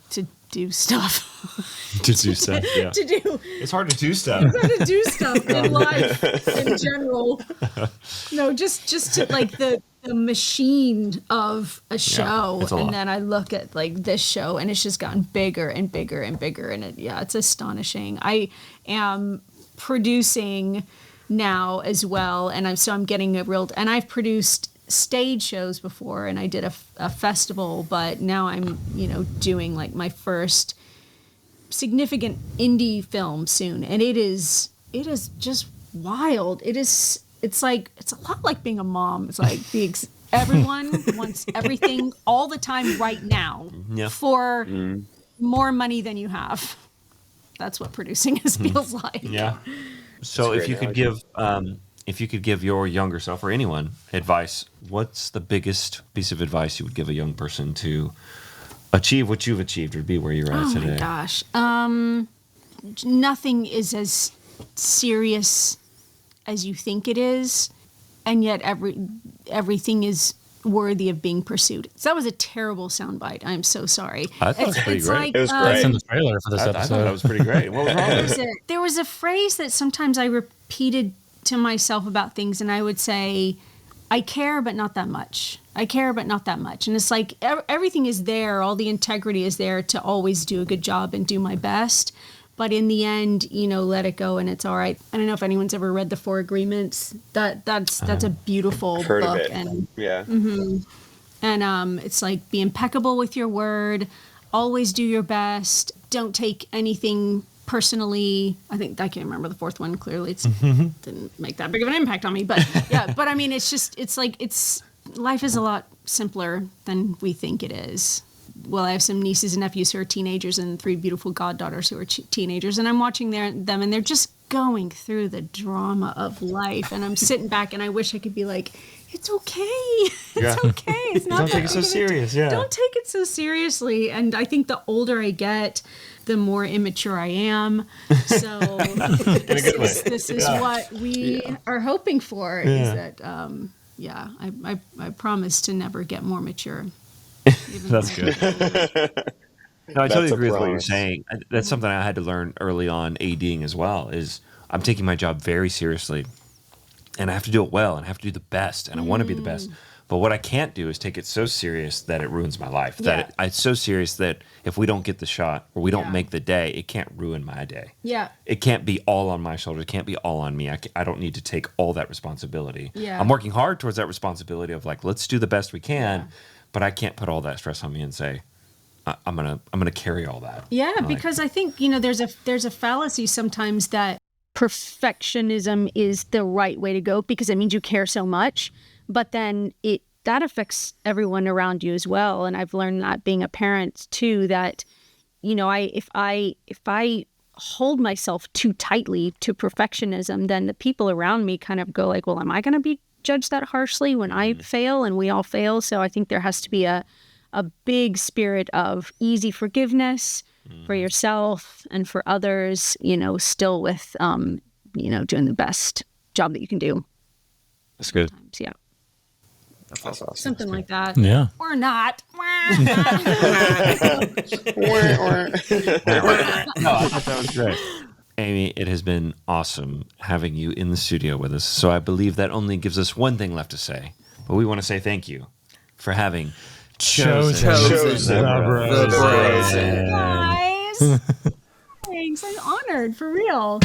Speaker 4: do stuff.
Speaker 1: To do stuff. Yeah.
Speaker 4: to do
Speaker 1: It's hard to do stuff.
Speaker 4: to do stuff in life in general. No, just to like the machine of a show,
Speaker 1: it's a lot.
Speaker 4: and then I look at like this show, and it's just gotten bigger and bigger and bigger, and it's astonishing. I am producing now as well, and I'm getting and I've produced stage shows before, and I did a festival, but now I'm doing like my first significant indie film soon, and it is just wild. It's a lot like being a mom. It's like everyone wants everything all the time right now
Speaker 1: Yeah.
Speaker 4: for more money than you have. That's what producing feels like.
Speaker 1: Yeah. So
Speaker 3: That's
Speaker 1: if you
Speaker 3: great
Speaker 1: could give your younger self or anyone advice, what's the biggest piece of advice you would give a young person to achieve what you've achieved or be where you're at
Speaker 4: Oh
Speaker 1: today?
Speaker 4: my gosh. Nothing is as serious as you think it is, and yet everything is worthy of being pursued. So that was a terrible soundbite. I'm so sorry.
Speaker 1: I thought it was pretty great.
Speaker 3: It was
Speaker 2: That's
Speaker 3: great.
Speaker 2: in the trailer for this
Speaker 1: I
Speaker 2: episode.
Speaker 1: thought that was pretty great. What was wrong with it?
Speaker 4: There was a phrase that sometimes I repeated to myself about things, and I would say, I care, but not that much. I care, but not that much. And it's like everything is there. All the integrity is there to always do a good job and do my best. But in the end, let it go and it's all right. I don't know if anyone's ever read The Four Agreements. That's a beautiful
Speaker 3: Heard
Speaker 4: book.
Speaker 3: of it.
Speaker 4: And
Speaker 3: Yeah.
Speaker 4: it's like, be impeccable with your word, always do your best, don't take anything personally. I can't remember the fourth one clearly. It didn't make that big of an impact on me, but yeah, but I mean, life is a lot simpler than we think it is. Well, I have some nieces and nephews who are teenagers and 3 beautiful goddaughters who are teenagers, and I'm watching them and they're just going through the drama of life, and I'm sitting back and I wish I could be like, it's okay. It's okay. It's not
Speaker 1: Don't take it so serious. Yeah.
Speaker 4: Don't take it so seriously. And I think the older I get, the more immature I am. So this is what we are hoping for. Is that I promise to never get more mature.
Speaker 1: That's good. No, I totally
Speaker 3: That's a
Speaker 1: agree with what you're
Speaker 3: promise.
Speaker 1: saying. That's something I had to learn early on ADing as well, is I'm taking my job very seriously, and I have to do it well, and I have to do the best, and I want to be the best. But what I can't do is take it so serious that it ruins my life. That it's so serious that if we don't get the shot or we don't make the day, it can't ruin my day.
Speaker 4: Yeah.
Speaker 1: It can't be all on my shoulders. It can't be all on me. I don't need to take all that responsibility.
Speaker 4: Yeah.
Speaker 1: I'm working hard towards that responsibility of like, let's do the best we can, but I can't put all that stress on me and say, I'm gonna carry all that.
Speaker 4: Yeah, because I think there's a fallacy sometimes that perfectionism is the right way to go because it means you care so much, but then that affects everyone around you as well. And I've learned that being a parent too, that if I hold myself too tightly to perfectionism, then the people around me kind of go like, well, am I going to be judged that harshly when I fail? And we all fail. So I think there has to be a big spirit of easy forgiveness for yourself and for others, still with, doing the best job that you can do.
Speaker 1: That's good.
Speaker 4: Yeah.
Speaker 3: That's awesome.
Speaker 4: Something like that.
Speaker 2: Yeah.
Speaker 4: Or not.
Speaker 1: No, I thought that was great. Amy, it has been awesome having you in the studio with us. So I believe that only gives us one thing left to say. But we want to say thank you for having chosen
Speaker 3: The Bros.
Speaker 4: Guys. Thanks. I'm honored, for real.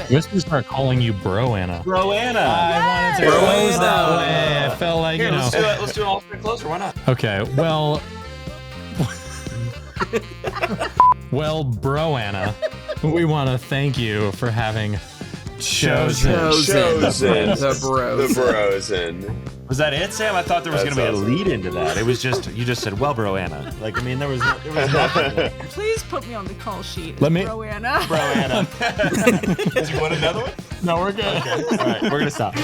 Speaker 2: We should start calling you Bro Anna.
Speaker 1: Bro Anna.
Speaker 2: I wanted to
Speaker 5: Bro
Speaker 2: close
Speaker 5: Anna.
Speaker 2: that way. I felt like,
Speaker 1: Here, let's do an alternate closer. Why not?
Speaker 2: Okay, well, Bro Anna, we want to thank you for having chosen.
Speaker 5: The Bros.
Speaker 3: The Brosen.
Speaker 1: Was that it, Sam? I thought there was going
Speaker 3: That's
Speaker 1: to be
Speaker 3: awesome.
Speaker 1: a lead into that. It was just, you just said, well, Bro Anna. Like, I mean, there was nothing.
Speaker 4: Please put me on the call sheet.
Speaker 2: Let me-
Speaker 4: Roanna.
Speaker 1: Bro Anna. Did you want another one?
Speaker 2: No, we're good.
Speaker 1: Okay. All right, we're going to stop.